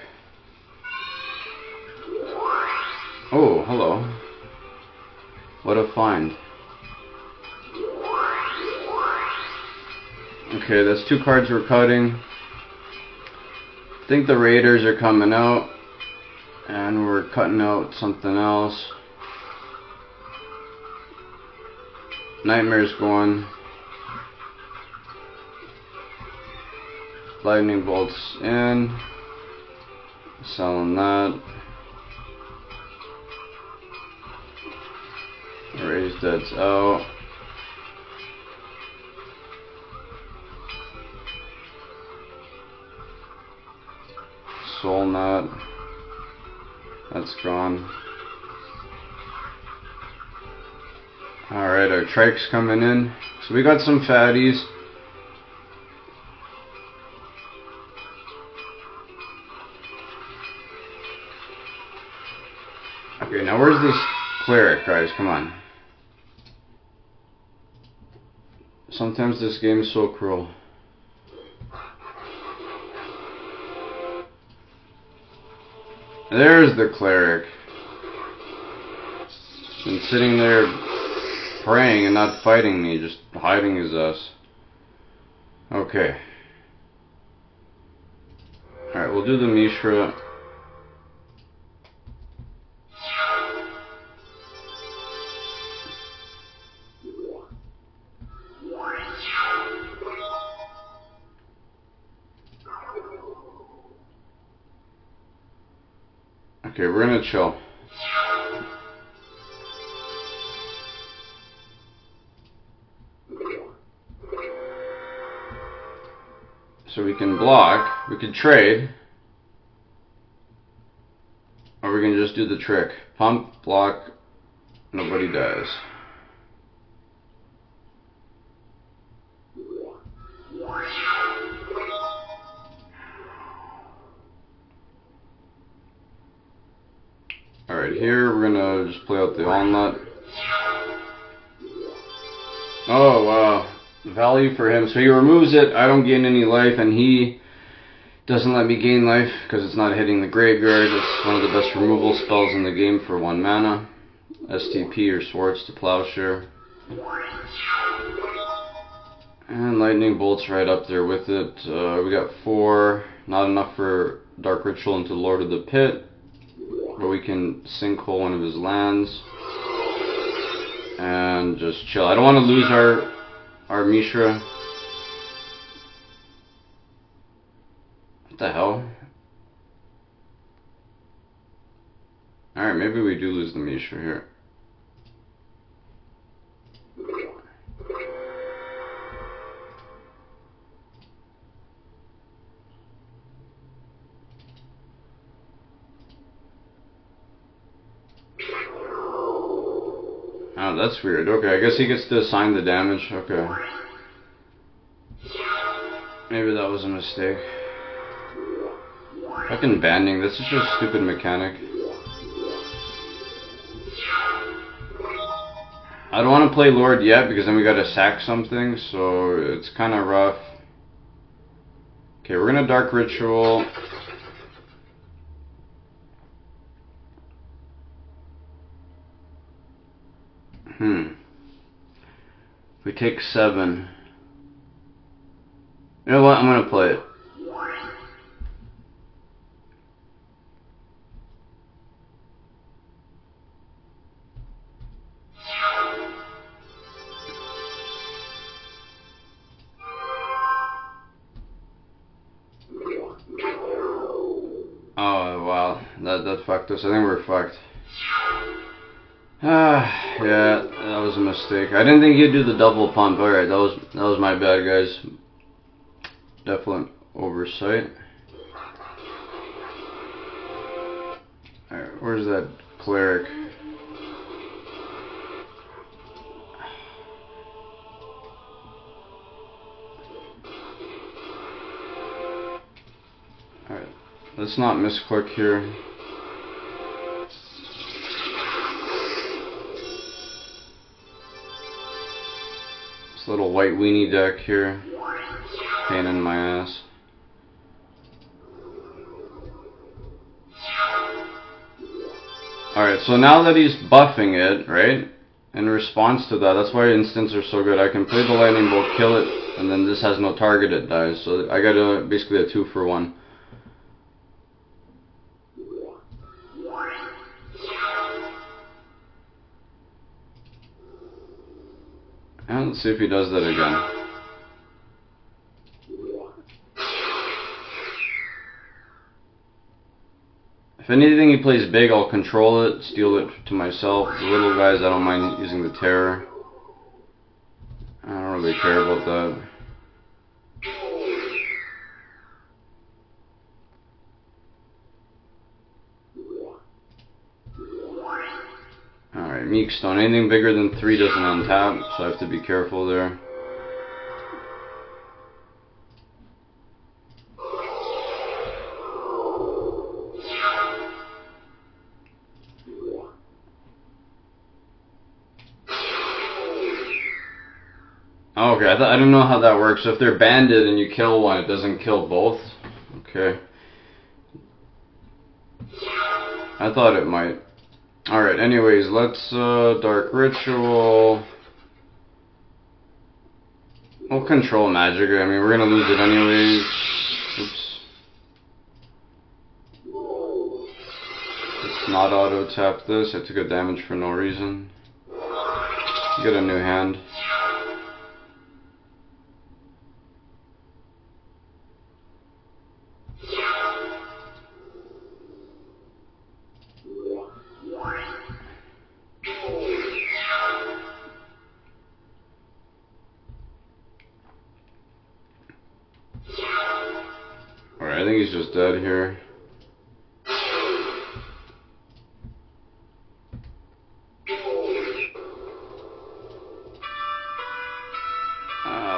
Speaker 2: Oh, hello. What a find. Okay, that's 2 cards we're cutting. I think the Raiders are coming out, and we're cutting out something else. Nightmare's going. Lightning bolts in. Selling that. Raised Dead's out. Soul Knot. That's gone. Alright, our trike's coming in. So we got some fatties. Okay, now where's this cleric, guys? Come on. Sometimes this game is so cruel. There's the cleric. Been sitting there praying and not fighting me, just hiding his ass. Okay. Alright, we'll do the Mishra. Okay, we're gonna chill. So we can block, we can trade, or we can just do the trick. Pump, block, nobody dies. Alright, here we're gonna just play out the onslaught. Oh wow. Value for him. So he removes it, I don't gain any life, and he doesn't let me gain life because it's not hitting the graveyard. It's one of the best removal spells in the game for 1 mana. STP or Swords to Plowshare. And Lightning Bolt's right up there with it. We got 4, not enough for Dark Ritual into Lord of the Pit, but we can sinkhole one of his lands and just chill. I don't want to lose our Mishra. What the hell? Alright, maybe we do lose the Mishra here. Oh, that's weird. Okay, I guess he gets to assign the damage. Okay. Maybe that was a mistake. Fucking banding, this is just a stupid mechanic. I don't want to play Lord yet because then we gotta sack something, so it's kind of rough. Okay, we're gonna Dark Ritual. We take 7. You know what? I'm gonna play it. Oh wow, that fucked us. I think we're fucked. Yeah, that was a mistake. I didn't think he'd do the double pump. Alright, that was my bad, guys. Definite oversight. Alright, where's that cleric? Alright, let's not misclick here. Little white weenie deck here. Pain in my ass. Alright, so now that he's buffing it, right? In response to that, that's why instants are so good. I can play the lightning bolt, kill it, and then this has no target, it dies. So I got basically a 2-for-1. And let's see if he does that again. If anything he plays big, I'll control it, steal it to myself. The little guys, I don't mind using the terror. I don't really care about that. Alright, Meekstone. Anything bigger than 3 doesn't untap, so I have to be careful there. Oh, okay, I didn't know how that works. So if they're banded and you kill one, it doesn't kill both? Okay. I thought it might. Alright, anyways, let's Dark Ritual. We'll control magic. I mean, we're gonna lose it anyways. Oops. Let's not auto tap this. I took a damage for no reason. Get a new hand. Alright, I think he's just dead here.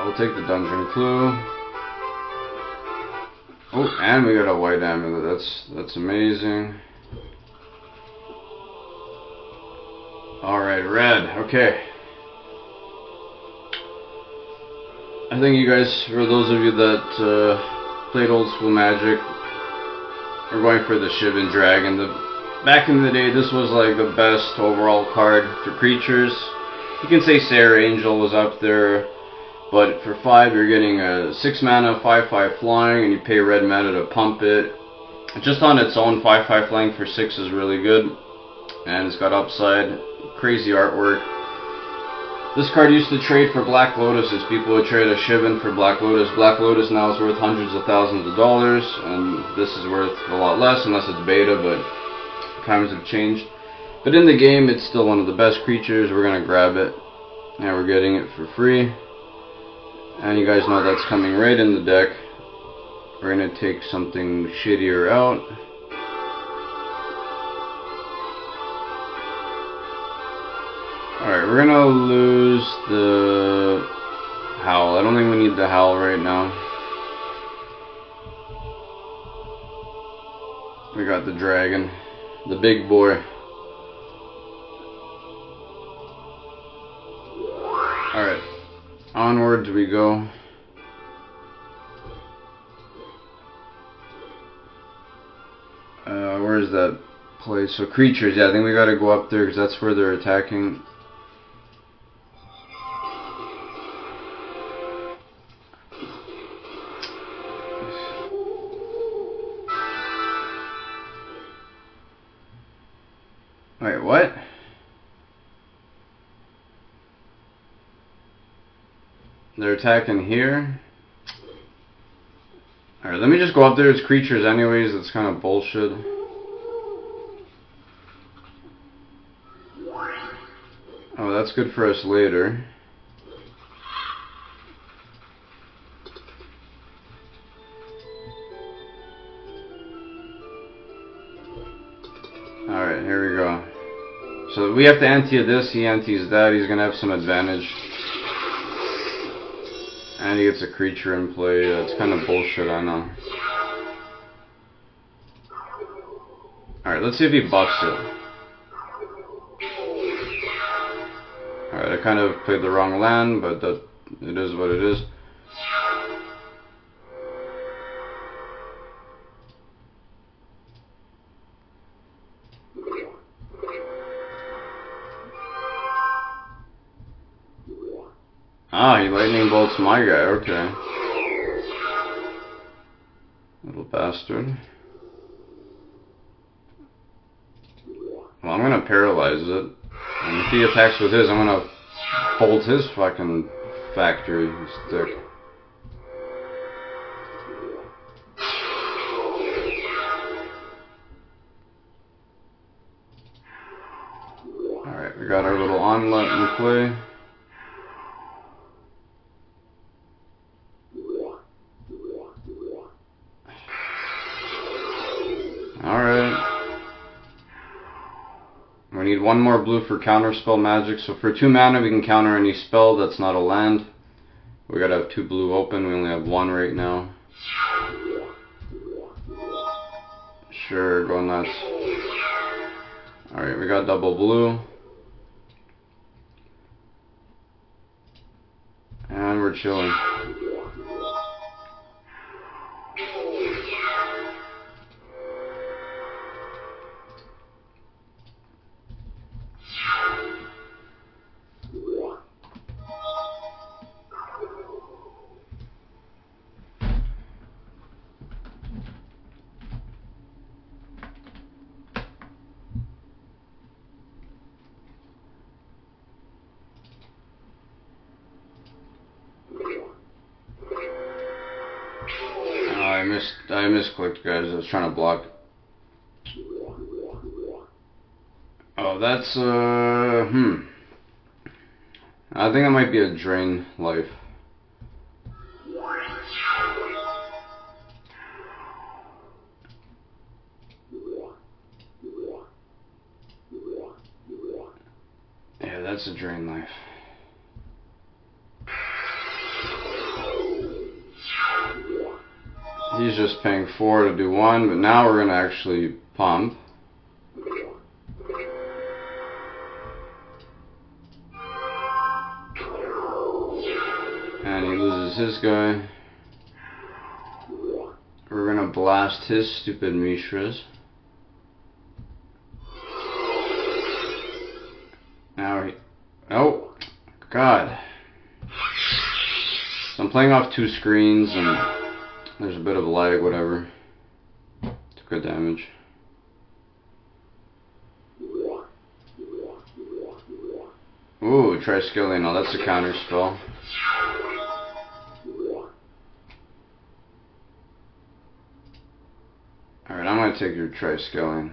Speaker 2: We'll take the dungeon clue. Oh, and we got a white amulet. That's amazing. Alright, red. Okay. I think you guys, for those of you that played old school Magic, are going for the Shivan Dragon. Back in the day, this was like the best overall card for creatures. You can say Sarah Angel was up there, but for 5 you're getting a 6 mana 5/5 flying, and you pay red mana to pump it. Just on its own, 5/5 flying for 6 is really good, and it's got upside. Crazy artwork. This card used to trade for Black Lotuses. People would trade a Shivan for Black Lotus. Black Lotus now is worth hundreds of thousands of dollars, and this is worth a lot less unless it's beta, but times have changed. But in the game, it's still one of the best creatures. We're going to grab it, and we're getting it for free. And you guys know that's coming right in the deck. We're going to take something shittier out. Alright, we're gonna lose the Howl. I don't think we need the Howl right now. We got the Dragon, the big boy. Alright, onwards we go. Where's that place? So creatures, yeah, I think we gotta go up there because that's where they're attacking. Wait, what? They're attacking here? Alright, let me just go up there. It's creatures anyways. That's kind of bullshit. Oh, that's good for us later. Alright, here we go. So we have to ante this, he antes that, he's gonna have some advantage. And he gets a creature in play. It's kind of bullshit, I know. Alright, let's see if he buffs it. Alright, I kind of played the wrong land, but it is what it is. Ah, he lightning bolts my guy, okay. Little bastard. Well, I'm gonna paralyze it. And if he attacks with his, I'm gonna bolt his fucking factory stick. Alright, we got our little onlet in play. Alright. We need one more blue for counterspell magic. So for 2 mana we can counter any spell that's not a land. We gotta have 2 blue open. We only have 1 right now. Sure, go nuts. Alright, we got double blue. And we're chilling. I misclicked, guys. I was trying to block. Oh, that's I think that might be a drain life. Yeah, that's a drain life. He's just paying 4 to do 1, but now we're gonna actually pump. And he loses his guy. We're gonna blast his stupid Mishras. Now he... Oh! God. So I'm playing off 2 screens and there's a bit of lag, whatever. Took good damage. Ooh, try skilling. Oh, that's a counter spell. Alright, I'm gonna take your tri-scaling.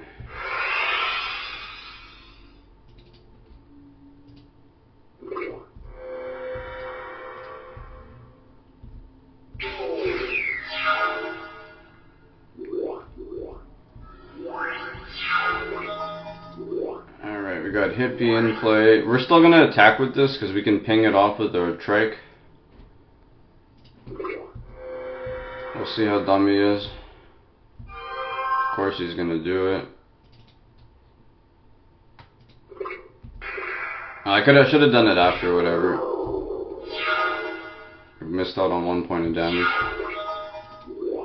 Speaker 2: Alright, we got Hippie in play. We're still gonna attack with this because we can ping it off with our trike. We'll see how dumb he is. Of course he's gonna do it. I should have done it after, whatever. I missed out on 1 point of damage.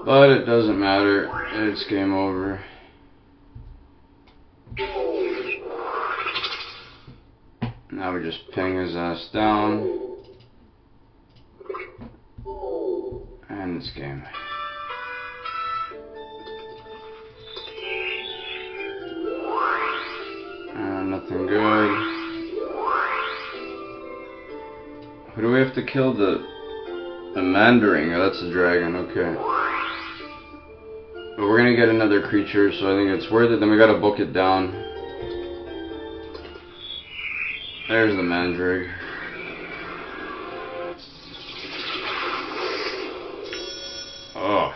Speaker 2: But it doesn't matter. It's game over. Now we just ping his ass down. And it's game. Nothing good. Who do we have to kill? The Mandarin. Oh, that's the dragon. Okay. But we're gonna get another creature, so I think it's worth it. Then we gotta book it down. There's the Mandrake. Oh.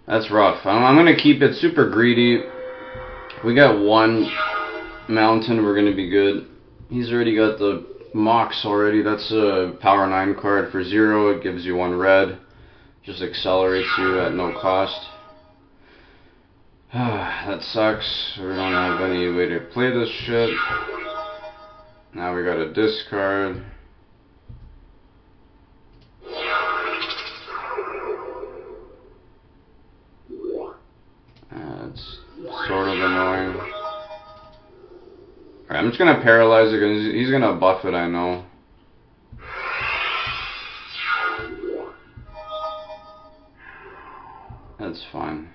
Speaker 2: That's rough. I'm gonna keep it super greedy. We got 1 mountain, we're gonna be good. He's already got the Mox already. That's a power 9 card for 0. It gives you 1 red. Just accelerates you at no cost. That sucks. We don't have any way to play this shit. Now we got a discard. That's sort of annoying. Alright, I'm just gonna paralyze it because he's gonna buff it, I know. That's fine.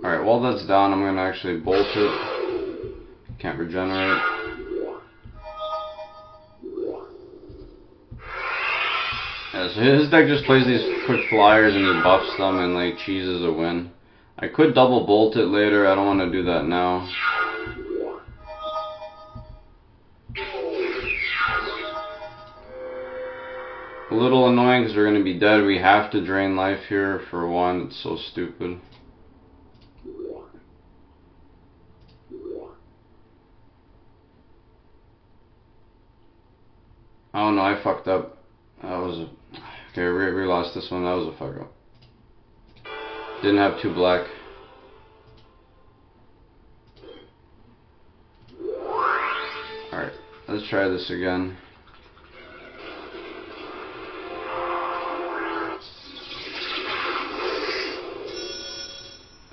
Speaker 2: Alright, while that's down, I'm gonna actually bolt it. Can't regenerate. Yeah, so his deck just plays these quick flyers and he buffs them and like cheeses a win. I could double bolt it later, I don't want to do that now. A little annoying because we're going to be dead. We have to drain life here for 1. It's so stupid. Oh no, I fucked up. That was a... Okay, we lost this one. That was a fuck up. Didn't have 2 black. let's try this again.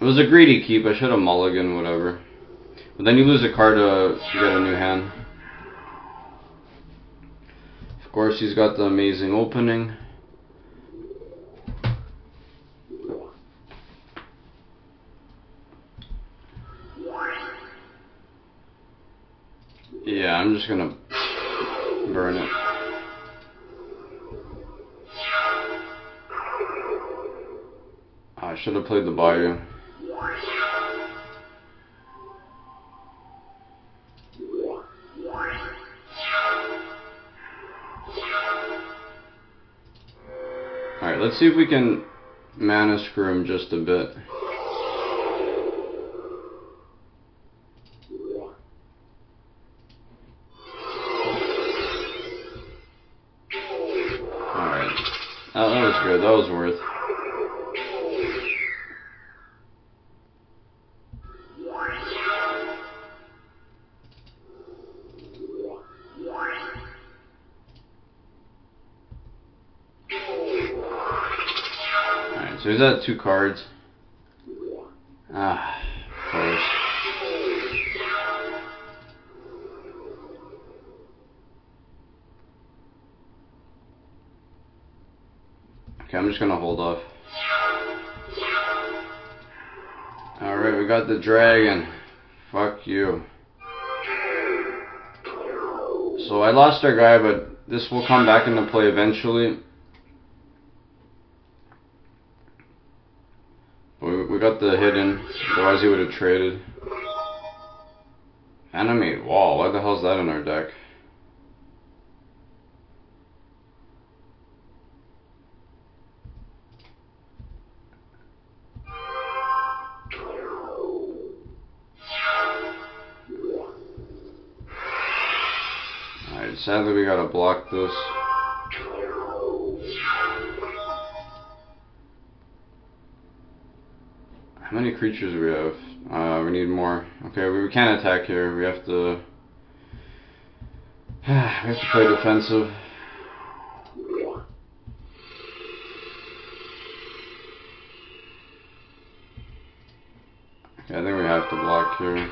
Speaker 2: It was a greedy keep. I should have mulliganed, whatever. But then you lose a card to get a new hand. Of course, he's got the amazing opening. Yeah, I'm just gonna burn it. I should have played the Bayou. Alright, let's see if we can mana screw him just a bit. Alright. Oh, that was good. That was worth. So he's at 2 cards. Ah, of course. Okay, I'm just gonna hold off. Alright, we got the dragon. Fuck you. So I lost our guy, but this will come back into play eventually. We got the hidden, otherwise he would have traded. Animate wall, why the hell's that in our deck? Alright, sadly we gotta block this. How many creatures do we have? We need more. Okay, we can't attack here. We have to. We have to play defensive. Okay, I think we have to block here.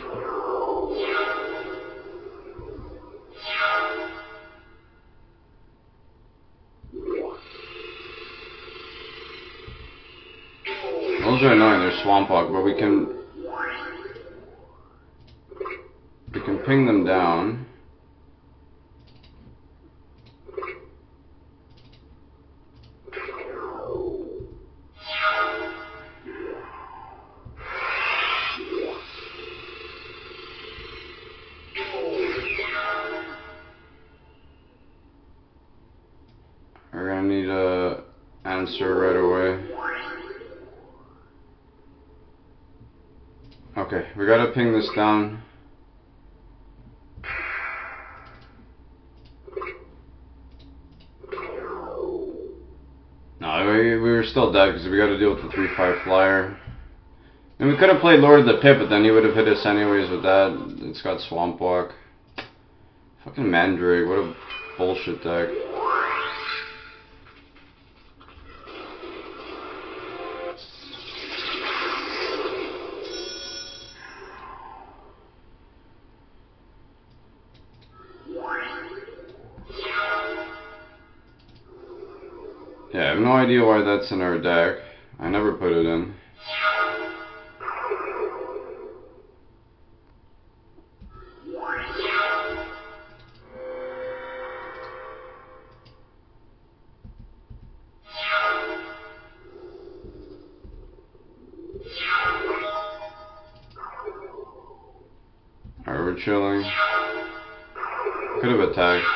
Speaker 2: Those are annoying, they're Swamp Walk, but we can ping them down. We're gonna need a answer right away. Okay, we gotta ping this down. No, we were still dead because we gotta deal with the 3/5 flyer. And we could have played Lord of the Pit, but then he would have hit us anyways with that. It's got Swamp Walk. Fucking Mandrake, what a bullshit deck. Yeah, I have no idea why that's in our deck. I never put it in. Alright, we're chilling. Could have attacked.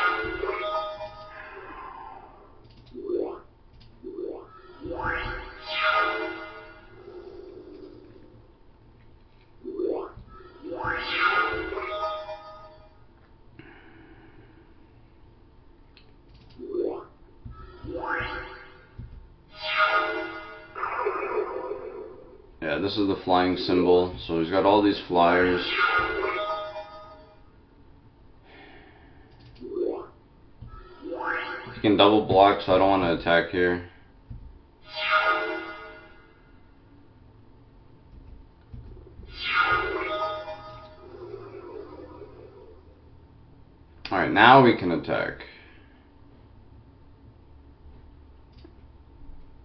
Speaker 2: Yeah, this is the flying symbol, so he's got all these flyers. can double block, so I don't want to attack here. Alright, now we can attack.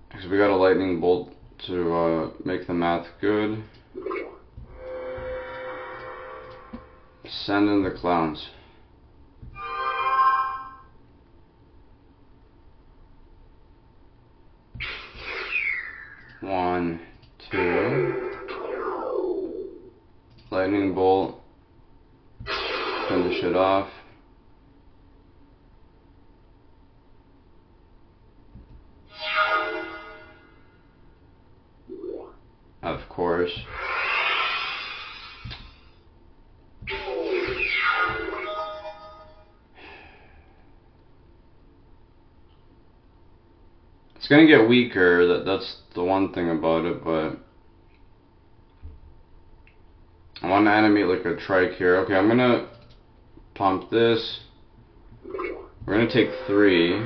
Speaker 2: Because we got a lightning bolt to make the math good. Send in the clowns. One, two. Lightning bolt. Finish it off. Of course. It's gonna get weaker, that's the one thing about it, but I want to animate like a trike here. Okay, I'm gonna pump this. We're gonna take 3.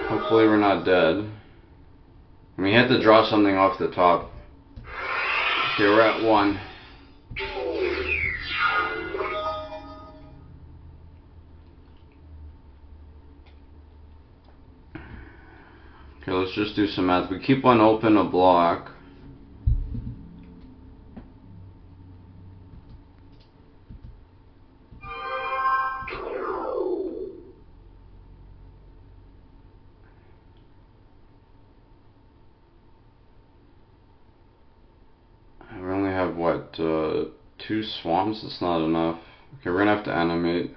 Speaker 2: Hopefully we're not dead. I mean, you have to draw something off the top. Okay, we're at 1. Okay, let's just do some math. We keep one open, a block. We only have, what, 2 swamps? That's not enough. Okay, we're gonna have to animate.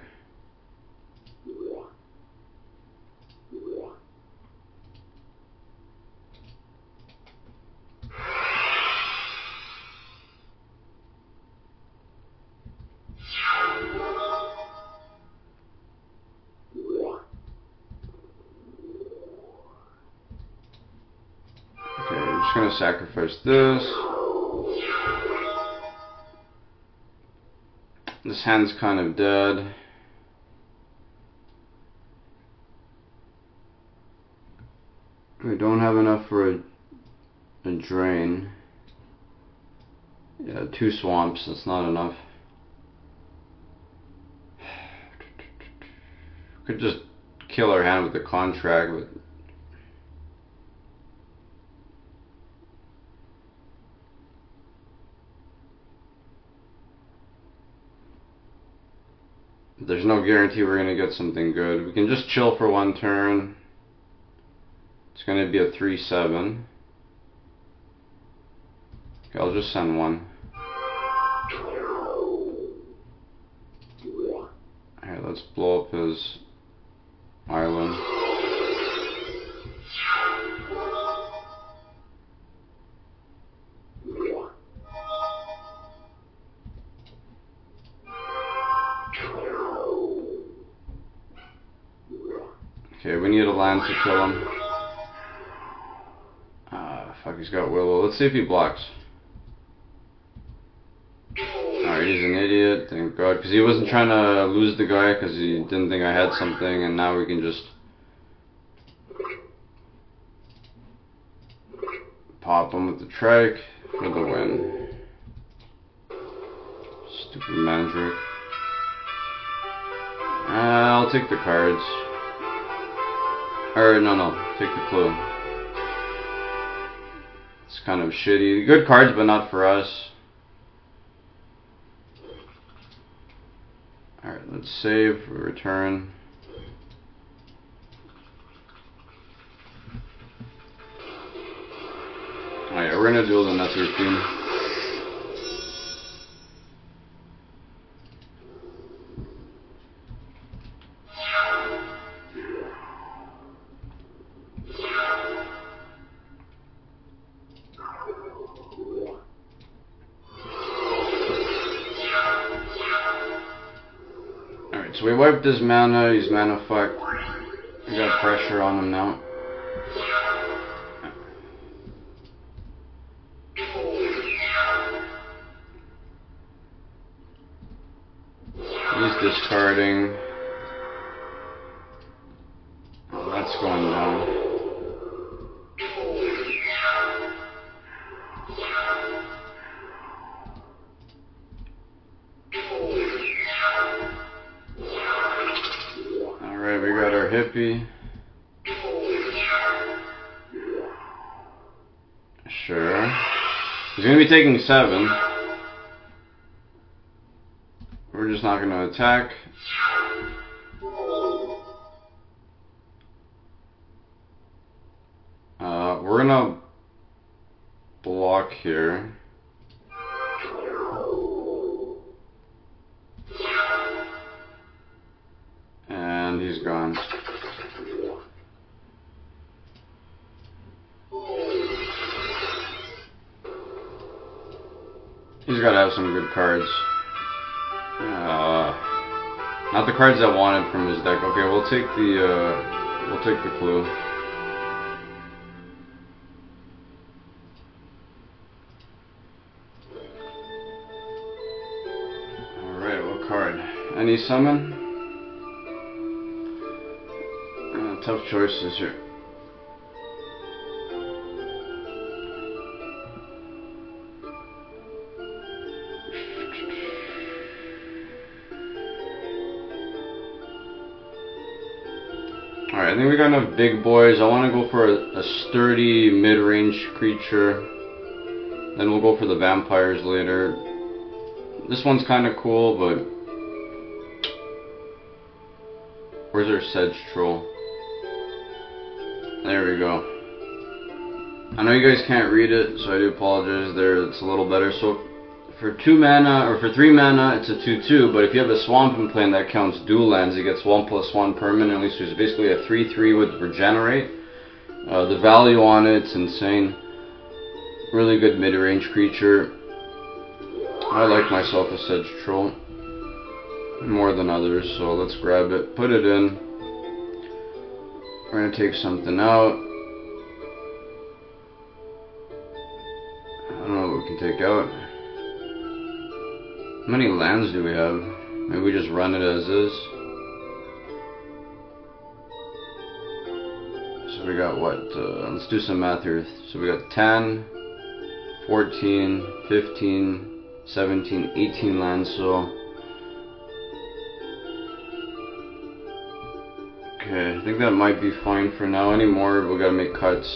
Speaker 2: Okay, we're just gonna sacrifice this. This hand's kind of dead. We don't have enough for a drain. Yeah, 2 swamps, that's not enough. Could just kill our hand with the contract, but there's no guarantee we're gonna get something good. We can just chill for 1 turn. It's gonna be a 3/7. Okay, I'll just send 1. Alright, let's blow up his island. Okay, we need a land to kill him. Fuck, he's got Willow. Let's see if he blocks. Alright, he's an idiot, thank God. Because he wasn't trying to lose the guy because he didn't think I had something, and now we can just pop him with the trike for the win. Stupid Mandrake. I'll take the cards. Or, no, take the clue. It's kind of shitty. Good cards, but not for us. Alright, let's save, return. Alright, we're gonna duel the Nether team. So we wiped his mana, he's mana fucked. We got pressure on him now. discarding. Oh, that's going down. Alright, we got our hippie. Sure. He's going to be taking 7. We're just not going to attack. We're going to block here. And he's gone. He's got to have some good cards. Not the cards I wanted from his deck. Okay, we'll take the clue. Alright, what card? Any summon? Tough choices here. Alright, I think we got enough big boys. I want to go for a sturdy mid-range creature. Then we'll go for the vampires later. This one's kind of cool, but... Where's our Sedge Troll? There we go. I know you guys can't read it, so I do apologize there. It's a little better. So for 2 mana, or for 3 mana, it's a 2/2, but if you have a swamp in play and that counts dual lands, it gets 1/1 permanently, so it's basically a 3/3 with regenerate. The value on it's insane. Really good mid-range creature. I like myself a Sedge Troll more than others, so let's grab it, put it in. We're gonna take something out. I don't know what we can take out. How many lands do we have? Maybe we just run it as is. So we got what? Let's do some math here. So we got 10, 14, 15, 17, 18 lands, so... Okay, I think that might be fine for now. Any more, we gotta make cuts.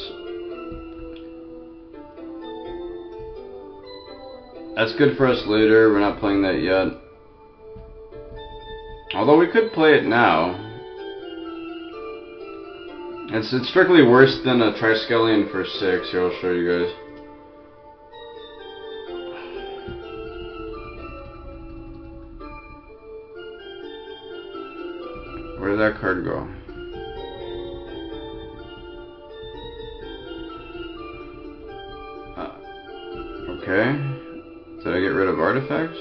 Speaker 2: That's good for us later. We're not playing that yet. Although we could play it now. It's strictly worse than a Triskelion for 6. Here, I'll show you guys. Where did that card go? Okay. Did I get rid of artifacts?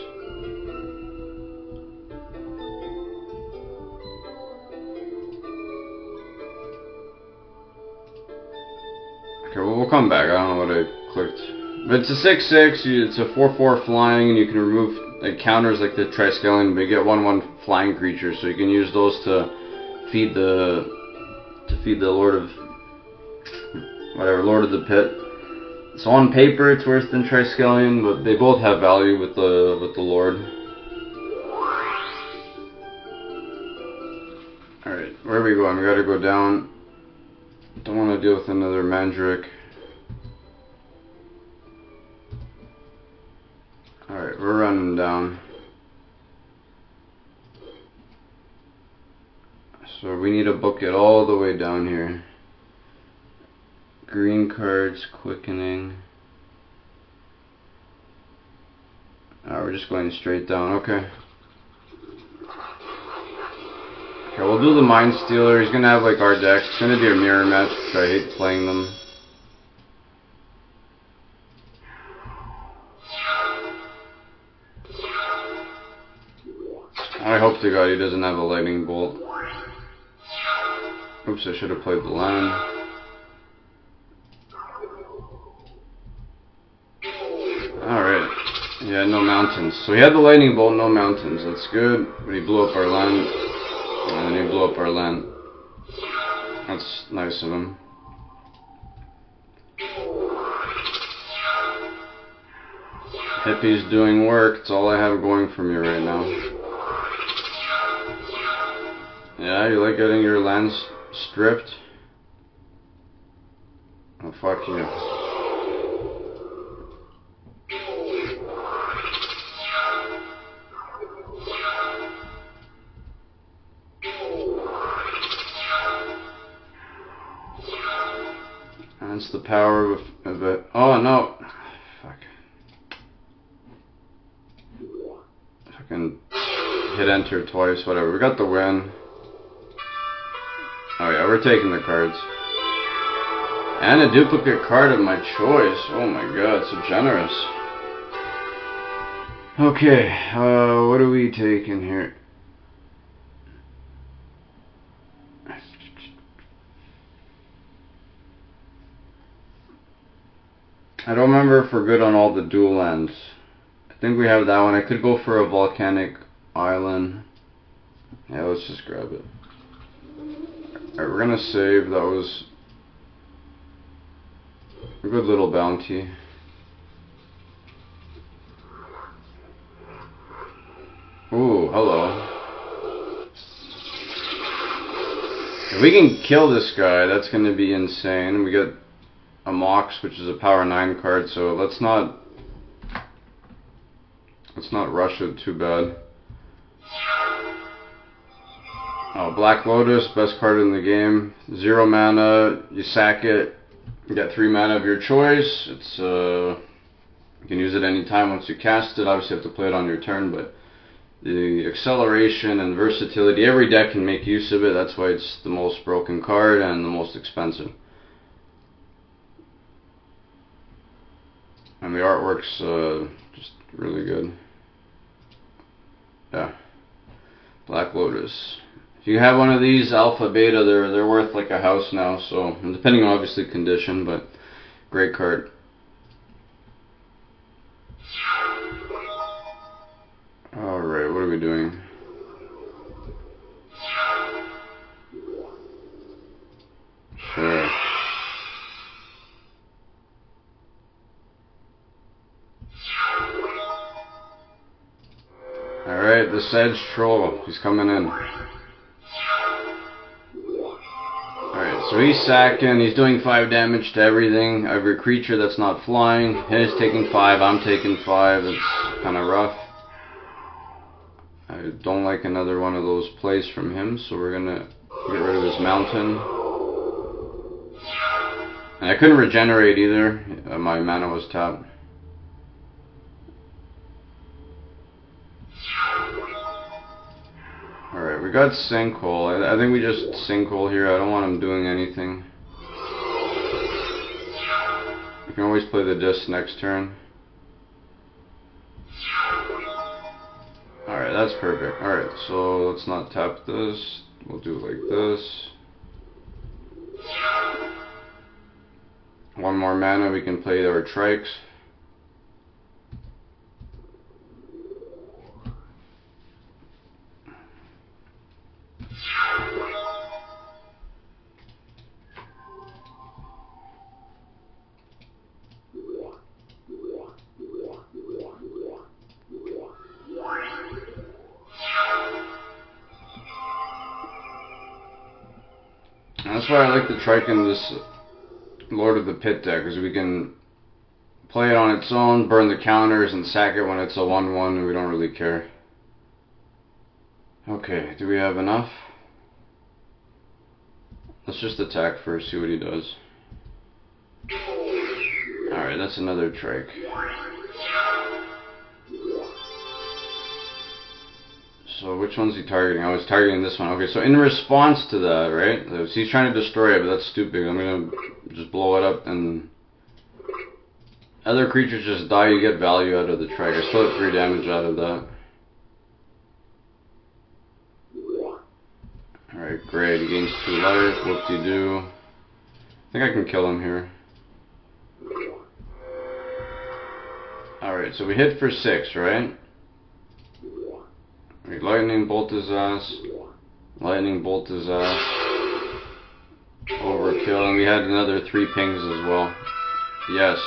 Speaker 2: Okay, well, we'll come back. I don't know what I clicked. But it's a 6/6. It's a 4/4 flying, and you can remove like counters like the Triskelion, but you get 1/1 flying creatures, so you can use those to feed the Lord of whatever, Lord of the Pit. So on paper it's worse than Triskelion, but they both have value with the Lord. Alright, where are we going? We gotta go down. Don't want to deal with another Mandric. Alright, we're running down. So we need to book it all the way down here. Green cards, quickening. We're just going straight down, okay. Okay, we'll do the Mind Stealer. He's gonna have like our deck. It's gonna be a mirror match, which I hate playing them. I hope to God he doesn't have a lightning bolt. Oops, I should have played the land. Alright. Yeah, no mountains. So he had the lightning bolt, no mountains. That's good. But he blew up our land. And then he blew up our land. That's nice of him. Hippie's doing work. It's all I have going for me right now. Yeah, you like getting your lands stripped? Oh, fuck you. That's the power of it. Oh, no. Fuck. Fucking hit enter twice, whatever. We got the win. Oh yeah, we're taking the cards. And a duplicate card of my choice. Oh my god, so generous. Okay, what are we taking here? I don't remember if we're good on all the dual lands. I think we have that one. I could go for a volcanic island. Yeah, let's just grab it. Alright, we're gonna save. That was a good little bounty. Ooh, hello. If we can kill this guy, that's gonna be insane. We get a Mox, which is a power 9 card, so let's not rush it too bad. Oh, Black Lotus, best card in the game. 0 mana, you sack it, you get 3 mana of your choice. It's you can use it anytime once you cast it. Obviously you have to play it on your turn, but the acceleration and versatility, every deck can make use of it. That's why it's the most broken card and the most expensive. And the artwork's just really good. Yeah. Black Lotus. If you have one of these alpha beta, they're worth like a house now, so depending on obviously condition, but great card. Alright, what are we doing? Sure. Alright, the Sedge Troll, he's coming in. Alright, so he's sacking, he's doing 5 damage to everything, every creature that's not flying. He's taking 5, I'm taking 5, it's kind of rough. I don't like another one of those plays from him, so we're gonna get rid of his mountain. And I couldn't regenerate either, my mana was tapped. Alright, we got Sinkhole. I think we just Sinkhole here. I don't want him doing anything. You can always play the disc next turn. Alright, that's perfect. Alright, so let's not tap this. We'll do it like this. 1 more mana, we can play our Trikes. That's why I like the Trike in this Lord of the Pit deck, because we can play it on its own, burn the counters, and sack it when it's a 1-1, and we don't really care. Okay, do we have enough? Let's just attack first, see what he does. Alright, that's another Trike. So which one's he targeting? I was targeting this one. Okay, so in response to that, right? So he's trying to destroy it, but that's stupid. I'm gonna just blow it up, and other creatures just die. You get value out of the Trike. I still have 3 damage out of that. Alright, great. He gains 2 life. Whoop-de-doo. I think I can kill him here. Alright, so we hit for 6, right? We lightning bolt his ass. Lightning bolt his ass. Overkill, and we had another 3 pings as well. Yes.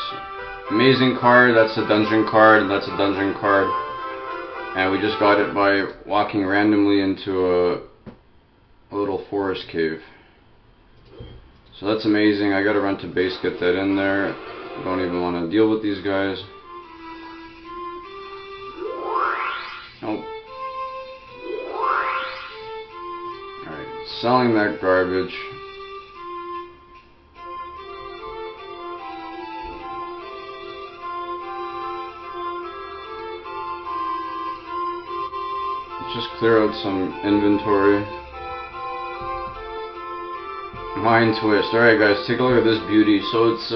Speaker 2: Amazing card, that's a dungeon card, and that's a dungeon card. And we just got it by walking randomly into a little forest cave. So that's amazing. I gotta run to base, get that in there. I don't even want to deal with these guys. Nope. Alright, selling that garbage. Let's just clear out some inventory. Mind twist. Alright guys, take a look at this beauty. So it's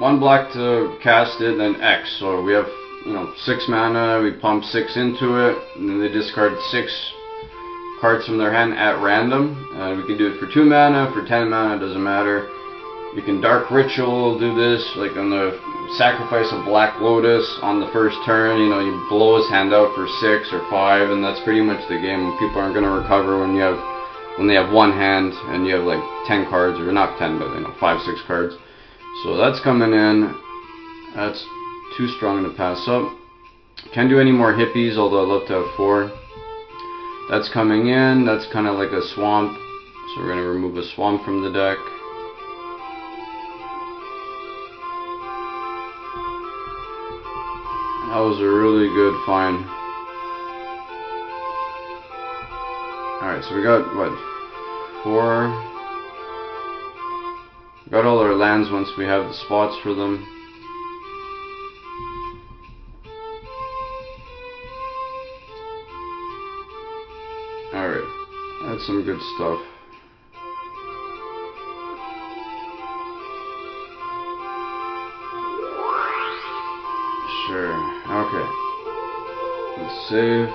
Speaker 2: 1 black to cast it, then X. So we have, 6 mana, we pump 6 into it, and then they discard 6 cards from their hand at random. We can do it for 2 mana, for 10 mana, doesn't matter. You can Dark Ritual, do this, like on the sacrifice of Black Lotus on the first turn, you blow his hand out for 6 or 5, and that's pretty much the game. People aren't going to recover when they have 1 hand and you have like 10 cards, or not 10, but 5, 6 cards. So that's coming in. That's too strong to pass up. Can't do any more hippies, although I'd love to have 4. That's coming in. That's kind of like a swamp, so we're going to remove a swamp from the deck. That was a really good find. Alright, so we got, what, 4? We got all our lands once we have the spots for them. Alright, that's some good stuff. Sure, okay. Let's save.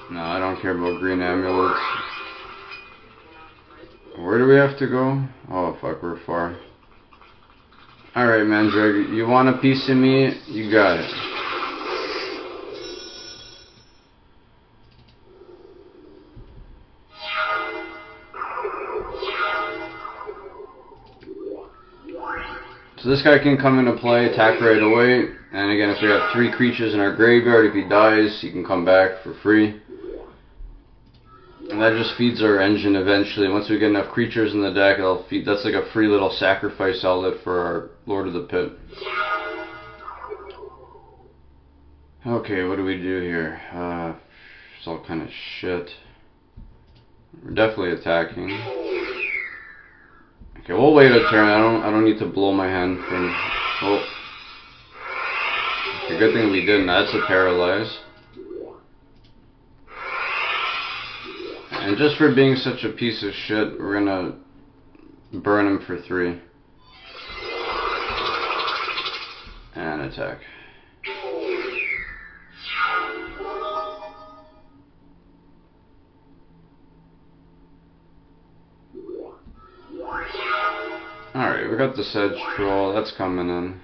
Speaker 2: No, I don't care about green amulets. Where do we have to go? Oh fuck, we're far. Alright, Mandrake, you want a piece of me? You got it. So this guy can come into play, attack right away, and again, if we have 3 creatures in our graveyard, if he dies, he can come back for free. And that just feeds our engine eventually. Once we get enough creatures in the deck, it'll feed. That's like a free little sacrifice outlet for our Lord of the Pit. Okay, what do we do here? It's all kind of shit. We're definitely attacking. Okay, we'll wait a turn. I don't need to blow my hand from. Oh, okay, good thing we didn't. That's a paralyze. And just for being such a piece of shit, we're gonna burn him for 3 and attack. Alright, we got the Sedge Troll, that's coming in.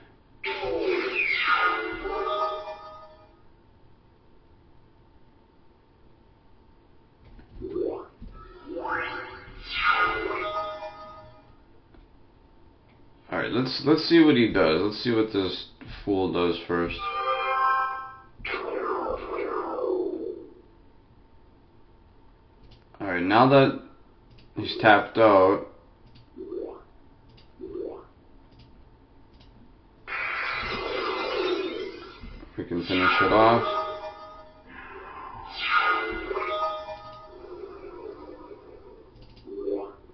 Speaker 2: Alright, let's see what he does. Let's see what this fool does first. Alright, now that he's tapped out, we can finish it off.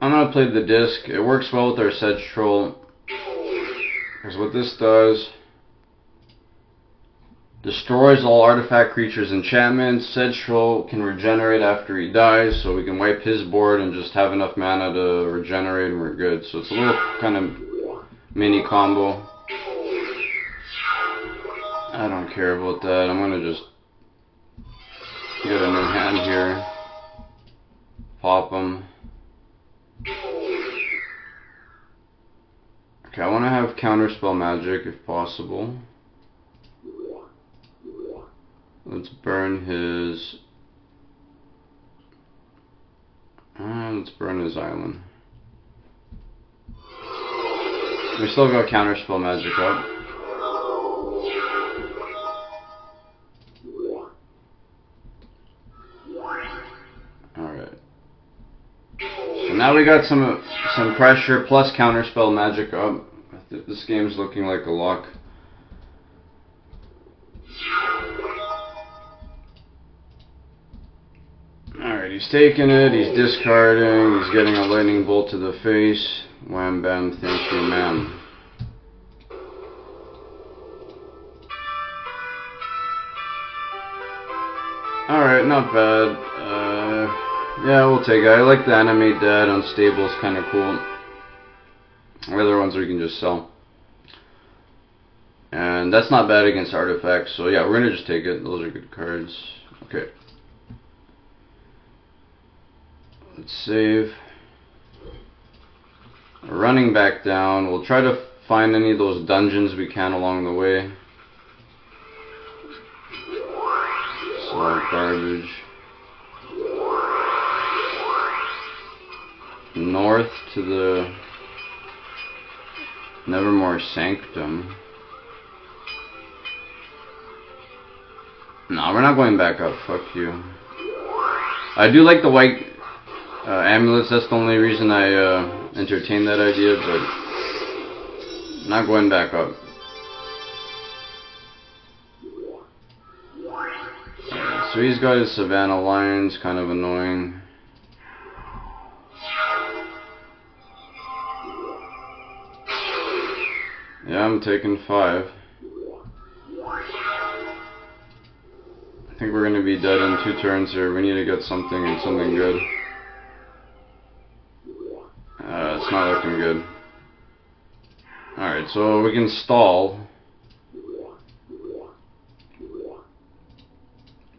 Speaker 2: I'm gonna play the disc. It works well with our Sedge Troll, because what this does, destroys all artifact creatures' enchantments. Sedge Troll can regenerate after he dies, so we can wipe his board and just have enough mana to regenerate and we're good. So it's a little kind of mini combo. I don't care about that. I'm gonna just Get a new hand here. Pop them. Okay, I want to have counterspell magic if possible. Let's burn his. Let's burn his island. We still got counterspell magic up. Alright. So now we got some pressure plus counterspell magic up. This game's looking like a lock. Alright, he's taking it, he's discarding, he's getting a lightning bolt to the face. Wham bam, thank you ma'am. Alright, not bad. Yeah, we'll take it. I like the animate dead, unstable is kind of cool. The other ones we can just sell. And that's not bad against artifacts, so yeah, we're gonna just take it. Those are good cards. Okay. Let's save. Running back down, we'll try to find any of those dungeons we can along the way. So garbage. North to the Nevermore Sanctum. No, we're not going back up. Fuck you. I do like the white amulets. That's the only reason I entertained that idea, but not going back up. Alright, so he's got his Savannah Lions, kind of annoying. Yeah, I'm taking 5. I think we're going to be dead in 2 turns here. We need to get something and something good. It's not looking good. Alright, so we can stall.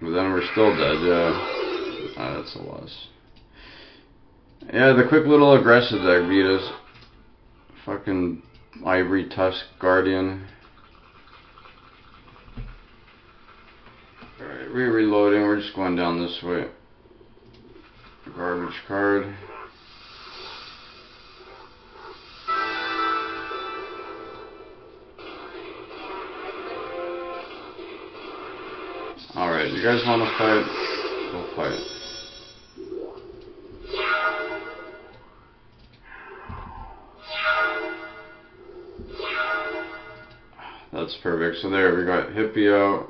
Speaker 2: But then we're still dead, yeah. That's a loss. Yeah, the quick little aggressive deck beat us. Fucking Ivory Tusk Guardian. Alright, we're reloading. We're just going down this way. Garbage card. Alright, you guys want to fight? We'll fight. That's perfect. So there, we got Hippie out.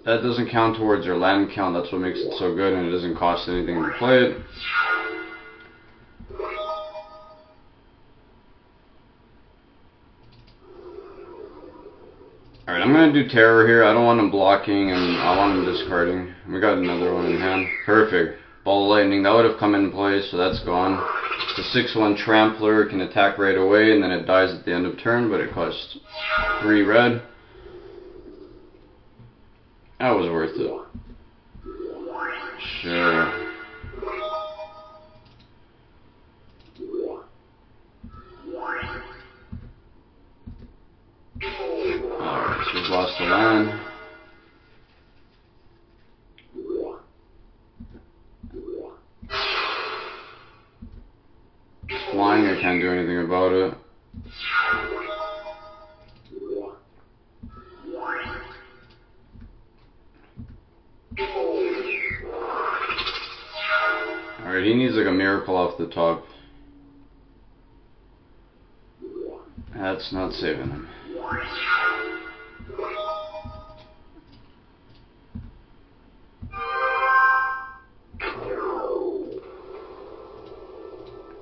Speaker 2: That doesn't count towards your land count. That's what makes it so good, and it doesn't cost anything to play it. Alright, I'm going to do Terror here. I don't want him blocking, and I want him discarding. We got another one in hand. Perfect. Ball of Lightning. That would have come into play, so that's gone. It's a 6/1 Trampler. It can attack right away, and then it dies at the end of turn, but it costs 3 red. That was worth it. Sure. Alright, so we've lost the land. Flying, I can't do anything about it. Alright, he needs like a miracle off the top. That's not saving him.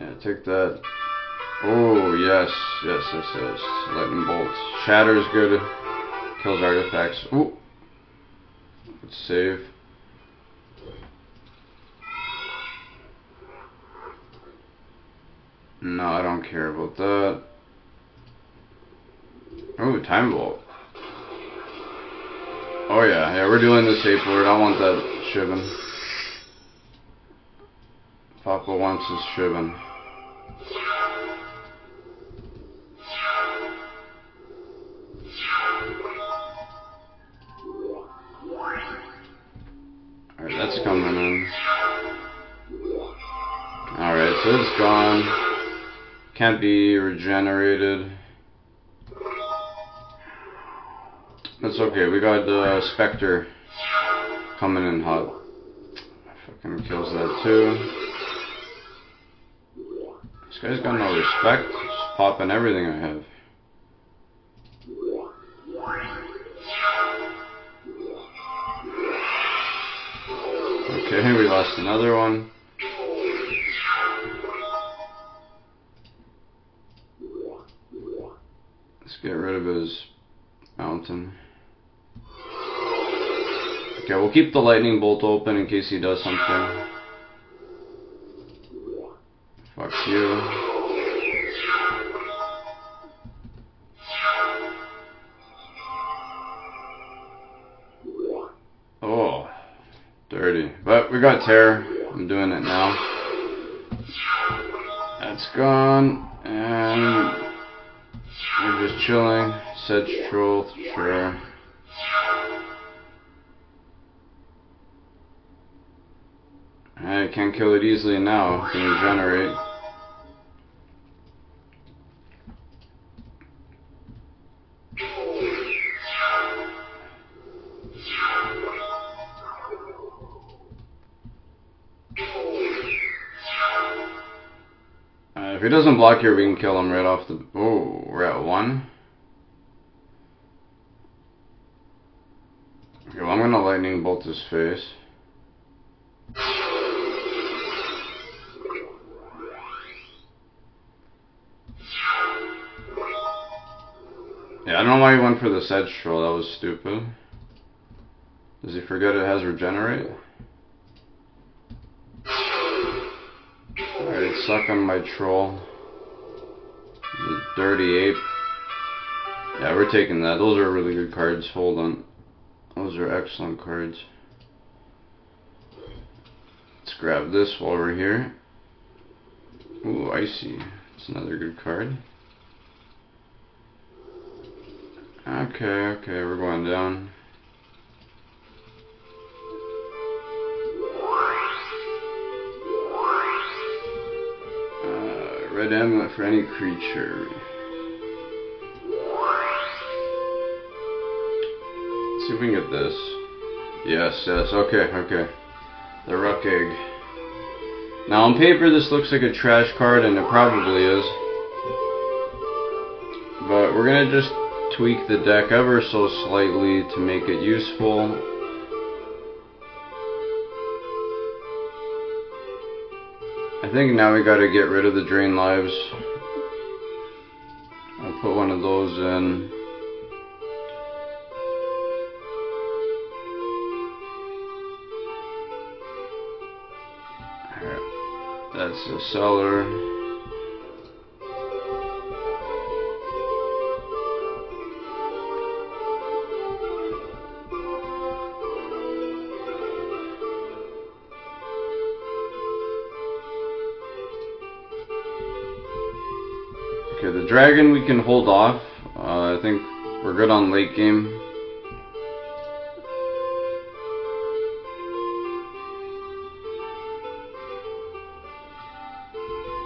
Speaker 2: Yeah, take that. Oh, yes, yes, yes, yes. Lightning Bolt. Shatter's good. Kills artifacts. Ooh. Let's save. No, I don't care about that. Oh, Ooh, Time Vault. Oh yeah, yeah, we're doing this Ape Lord. I want that Shivan. Papa wants his Shivan. Alright, that's coming in. Alright, so it's gone. Can't be regenerated. That's okay, we got Spectre coming in hot. Fucking kills that too. This guy's got no respect. Just popping everything I have. Okay, we lost another one. Let's get rid of his mountain. Okay, we'll keep the lightning bolt open in case he does something. Fuck you. Oh, dirty. But we got Terror. I'm doing it now. That's gone. And we're just chilling. Sedge Troll, sure. I can't kill it easily now. Can regenerate. If he doesn't block here, we can kill him right off the... Oh, we're at 1. Okay, well, I'm gonna lightning bolt his face. Yeah, I don't know why he went for the Sedge Troll. That was stupid. Does he forget it has regenerate? Alright, suck on my troll. The dirty ape. Yeah, we're taking that. Those are really good cards. Hold on. Those are excellent cards. Let's grab this while we're here. Ooh, Icy. It's another good card. Okay, we're going down. Red amulet for any creature. Let's see if we can get this. Yes, okay. The Ruck Egg. Now on paper this looks like a trash card, and it probably is. But we're gonna just tweak the deck ever so slightly to make it useful. I think now we gotta get rid of the Drain Lives. I'll put one of those in. Alright, that's a Cellar. Okay, the dragon we can hold off. I think we're good on late game.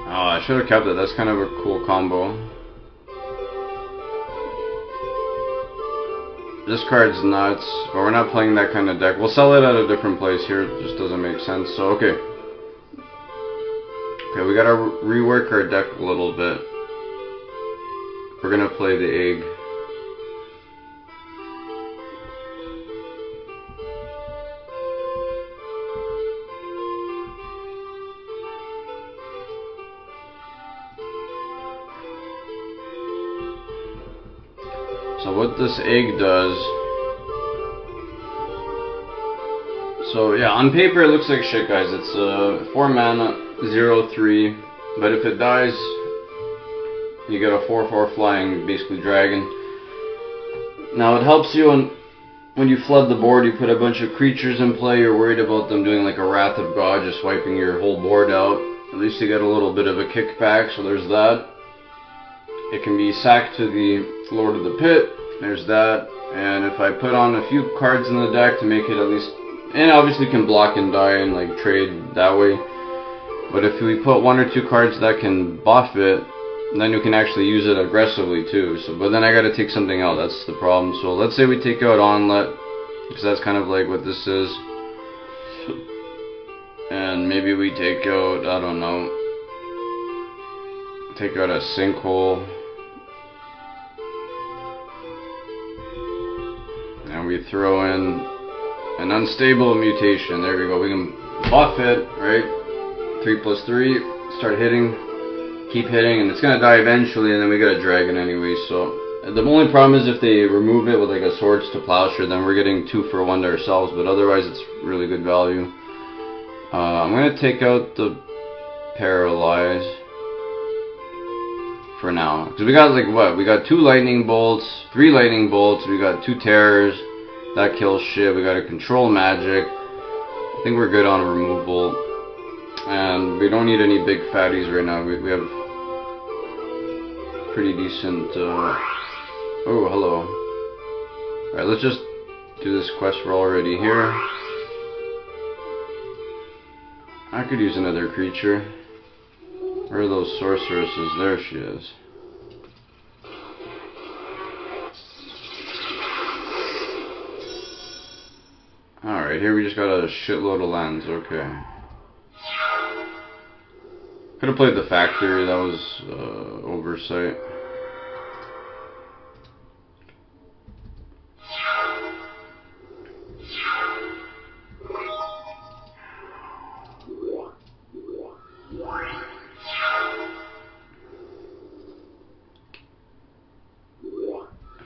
Speaker 2: Oh, I should have kept it. That's kind of a cool combo. This card's nuts, but we're not playing that kind of deck. We'll sell it at a different place here. It just doesn't make sense. So, okay. Okay, we gotta rework our deck a little bit. We're gonna play the egg. So what this egg does... So yeah, on paper it looks like shit, guys. It's 4 mana, 0/3, but if it dies, you get a 4/4 flying, basically dragon. Now it helps you when you flood the board, you put a bunch of creatures in play, you're worried about them doing like a Wrath of God, just wiping your whole board out. At least you get a little bit of a kickback, so there's that. It can be sacked to the Lord of the Pit, there's that. And if I put on a few cards in the deck to make it at least, and obviously can block and die and like trade that way. But if we put 1 or 2 cards that can buff it, then you can actually use it aggressively too. So, but then I gotta take something out, that's the problem. So let's say we take out Onlet, because that's kind of like what this is. And maybe we take out, I don't know, take out a Sinkhole. And we throw in an Unstable Mutation. There we go. We can buff it, right? 3+3, start hitting, keep hitting, and it's gonna die eventually, and then we got a dragon anyway. So the only problem is if they remove it with like a Swords to Plowshare, then we're getting 2 for 1 to ourselves. But otherwise, it's really good value. I'm gonna take out the Paralyze for now, because we got like what? We got 2 lightning bolts, 3 lightning bolts. We got 2 terrors. That kills shit. We got a control magic. I think we're good on removal. And we don't need any big fatties right now. We have pretty decent... Oh, hello. Alright, let's just do this quest. We're already here. I could use another creature. Where are those sorceresses? There she is. Alright, here we just got a shitload of lands. Okay. Could have played the Factory, that was oversight.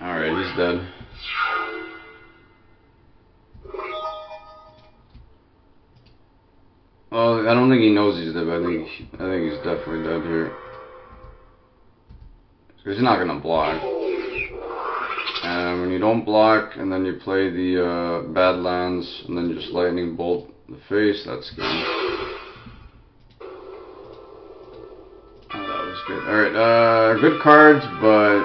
Speaker 2: Alright, he's dead. Well, I don't think he knows he's dead, but I think he's definitely dead here. Because he's not gonna block. And when you don't block, and then you play the Badlands, and then just Lightning Bolt the face, that's good. Oh, that was good. Alright, good cards, but...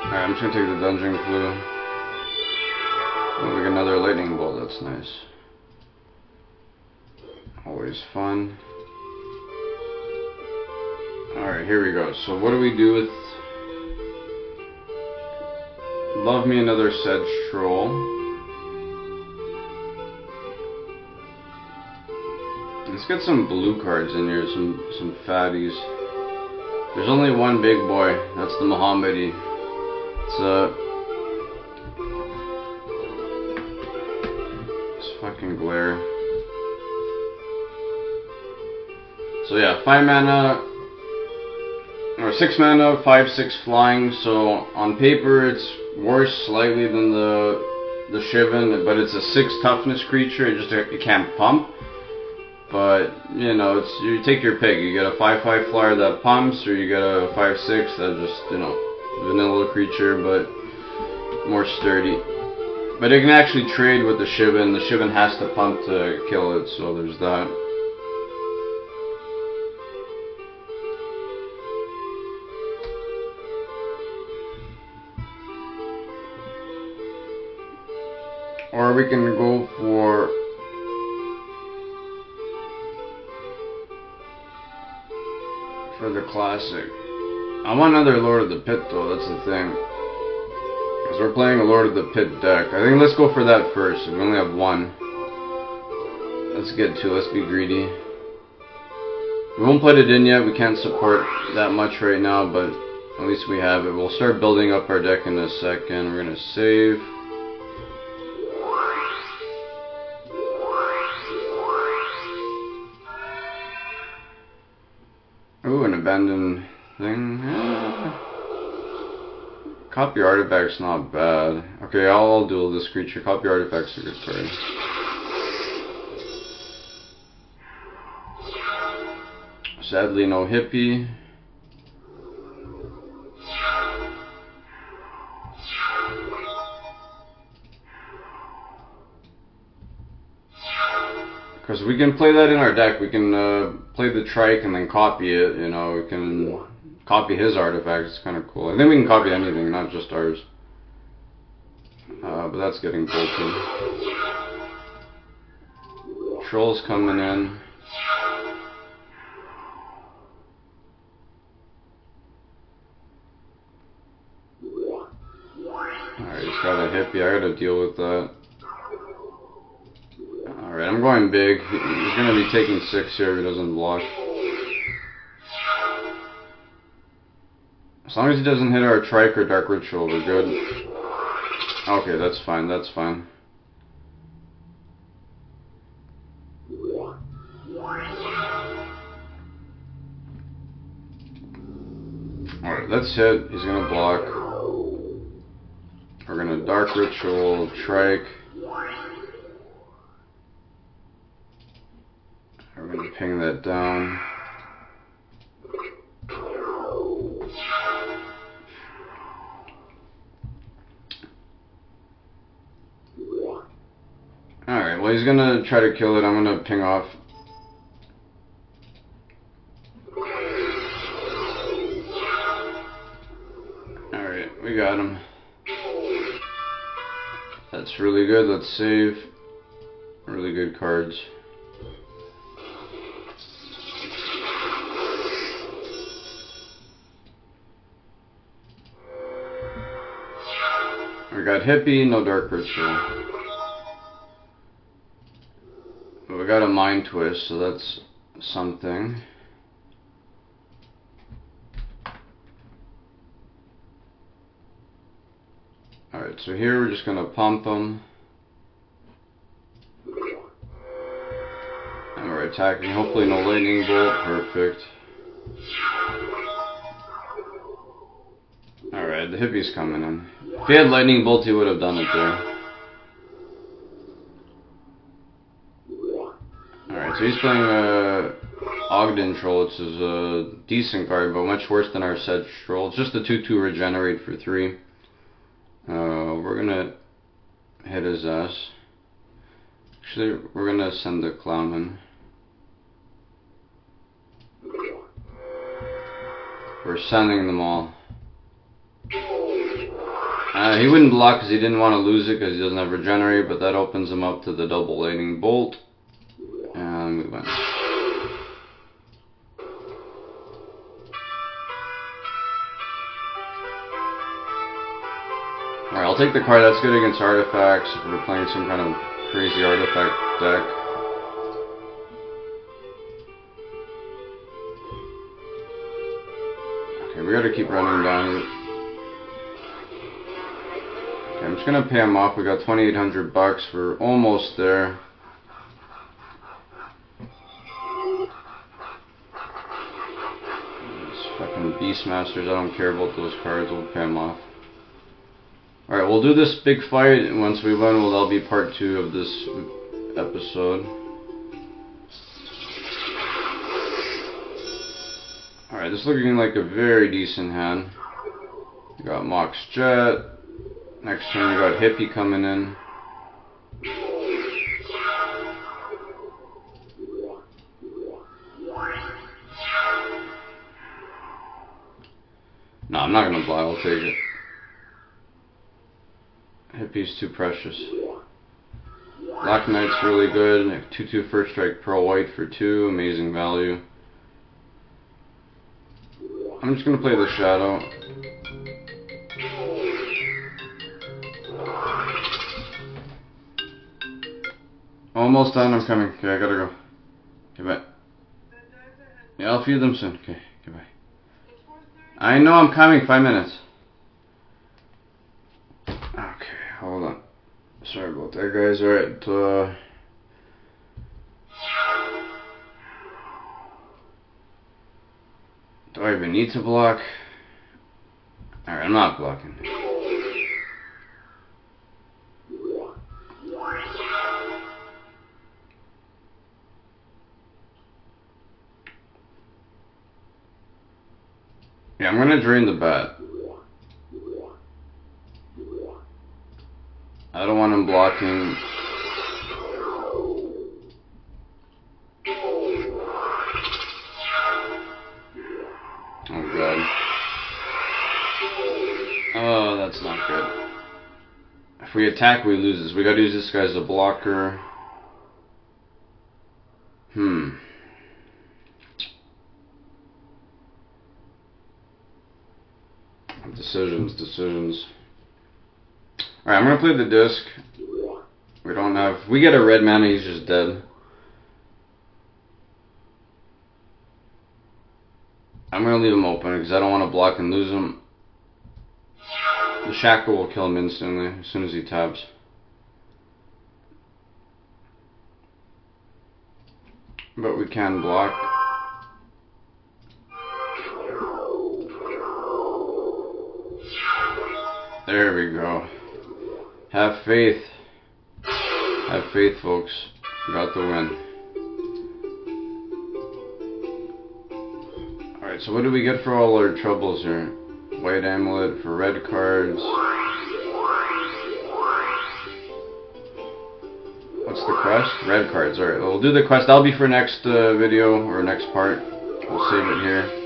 Speaker 2: Alright, I'm just gonna take the Dungeon Clue. Oh, we got another lightning bolt, that's nice. Always fun. Alright, here we go. So what do we do with... Love me another Sedge Troll. Let's get some blue cards in here, some fatties. There's only one big boy, that's the Mohammedi. It's fucking glare. So yeah, 5 mana or 6 mana, 5/6 flying. So on paper it's worse slightly than the Shivan, but it's a 6 toughness creature. It can't pump. But you know, you take your pick. You get a 5/5 flyer that pumps, or you get a 5/6 that just, you know, vanilla creature but more sturdy. But it can actually trade with the Shivan. The Shivan has to pump to kill it, so there's that. Or we can go for the classic. I want another Lord of the Pit though, that's the thing. Because we're playing a Lord of the Pit deck. I think let's go for that first. We only have 1. Let's get 2, let's be greedy. We won't put it in yet, we can't support that much right now, but at least we have it. We'll start building up our deck in a second. We're gonna save. Ooh, an abandoned thing. Copy Artifact's not bad. Okay, I'll duel this creature. Copy Artifact's a good card. Sadly, no hippie. Because we can play that in our deck. We can play the trike and then copy it. You know, we can copy his artifacts. It's kind of cool. I think we can copy anything, not just ours. But that's getting bolted. Troll's coming in. Alright, he's got a hippie. I gotta deal with that. Alright, I'm going big. He's gonna be taking 6 here if he doesn't block. As long as he doesn't hit our trike or dark ritual, we're good. Okay, that's fine, that's fine. Alright, let's hit. He's gonna block. We're gonna dark ritual, trike. We're gonna ping that down. Alright, well he's gonna try to kill it. I'm gonna ping off. Alright, we got him. That's really good. Let's save. Really good cards. We got hippie, no dark ritual. But we got a mind twist, so that's something. Alright, so here we're just gonna pump them. And we're attacking. Hopefully no lightning bolt. Perfect. Alright, the hippie's coming in. If he had lightning bolt, he would have done it there. Alright, so he's playing Ogden Troll, which is a decent card, but much worse than our Sedge Troll. It's just a 2/2 regenerate for 3. We're gonna hit his ass. Actually, we're gonna send the clown in. We're sending them all. He wouldn't block because he didn't want to lose it because he doesn't have regenerate, but that opens him up to the double lightning bolt. And we win. Alright, I'll take the card. That's good against artifacts if we're playing some kind of crazy artifact deck. Okay, we gotta keep running down. Okay, I'm just gonna pay him off. We got 2,800 bucks. We're almost there. Fucking Beastmasters, I don't care about those cards, we'll pay them off. Alright, we'll do this big fight, and once we win, that'll be part 2 of this episode. Alright, this is looking like a very decent hand. We got Mox Jet. Next turn we got Hippie coming in. No, I'm not gonna block, I'll take it. Hippie's too precious. Black Knight's really good. 2/2 first strike Pearl White for 2, amazing value. I'm just gonna play the Shadow. Almost done, I'm coming. Okay, I gotta go. Okay, bye. Yeah, I'll feed them soon. Okay, goodbye. I know, I'm coming, 5 minutes. Okay, hold on. Sorry about that, guys. Alright, do I even need to block? Alright, I'm not blocking. Yeah, I'm gonna drain the bat. I don't want him blocking. dead. Oh, that's not good. If we attack, we lose this. We gotta use this guy as a blocker. Decisions. Alright, I'm gonna play the disc. We don't have... If we get a red mana, he's just dead. I'm gonna leave him open because I don't want to block and lose him. The Shackle will kill him instantly as soon as he taps. But we can block. There we go. Have faith. Have faith, folks. We got the win. Alright, so what do we get for all our troubles here? White Amulet for red cards. What's the quest? Red cards. Alright, we'll do the quest. That'll be for next video or next part. We'll save it here.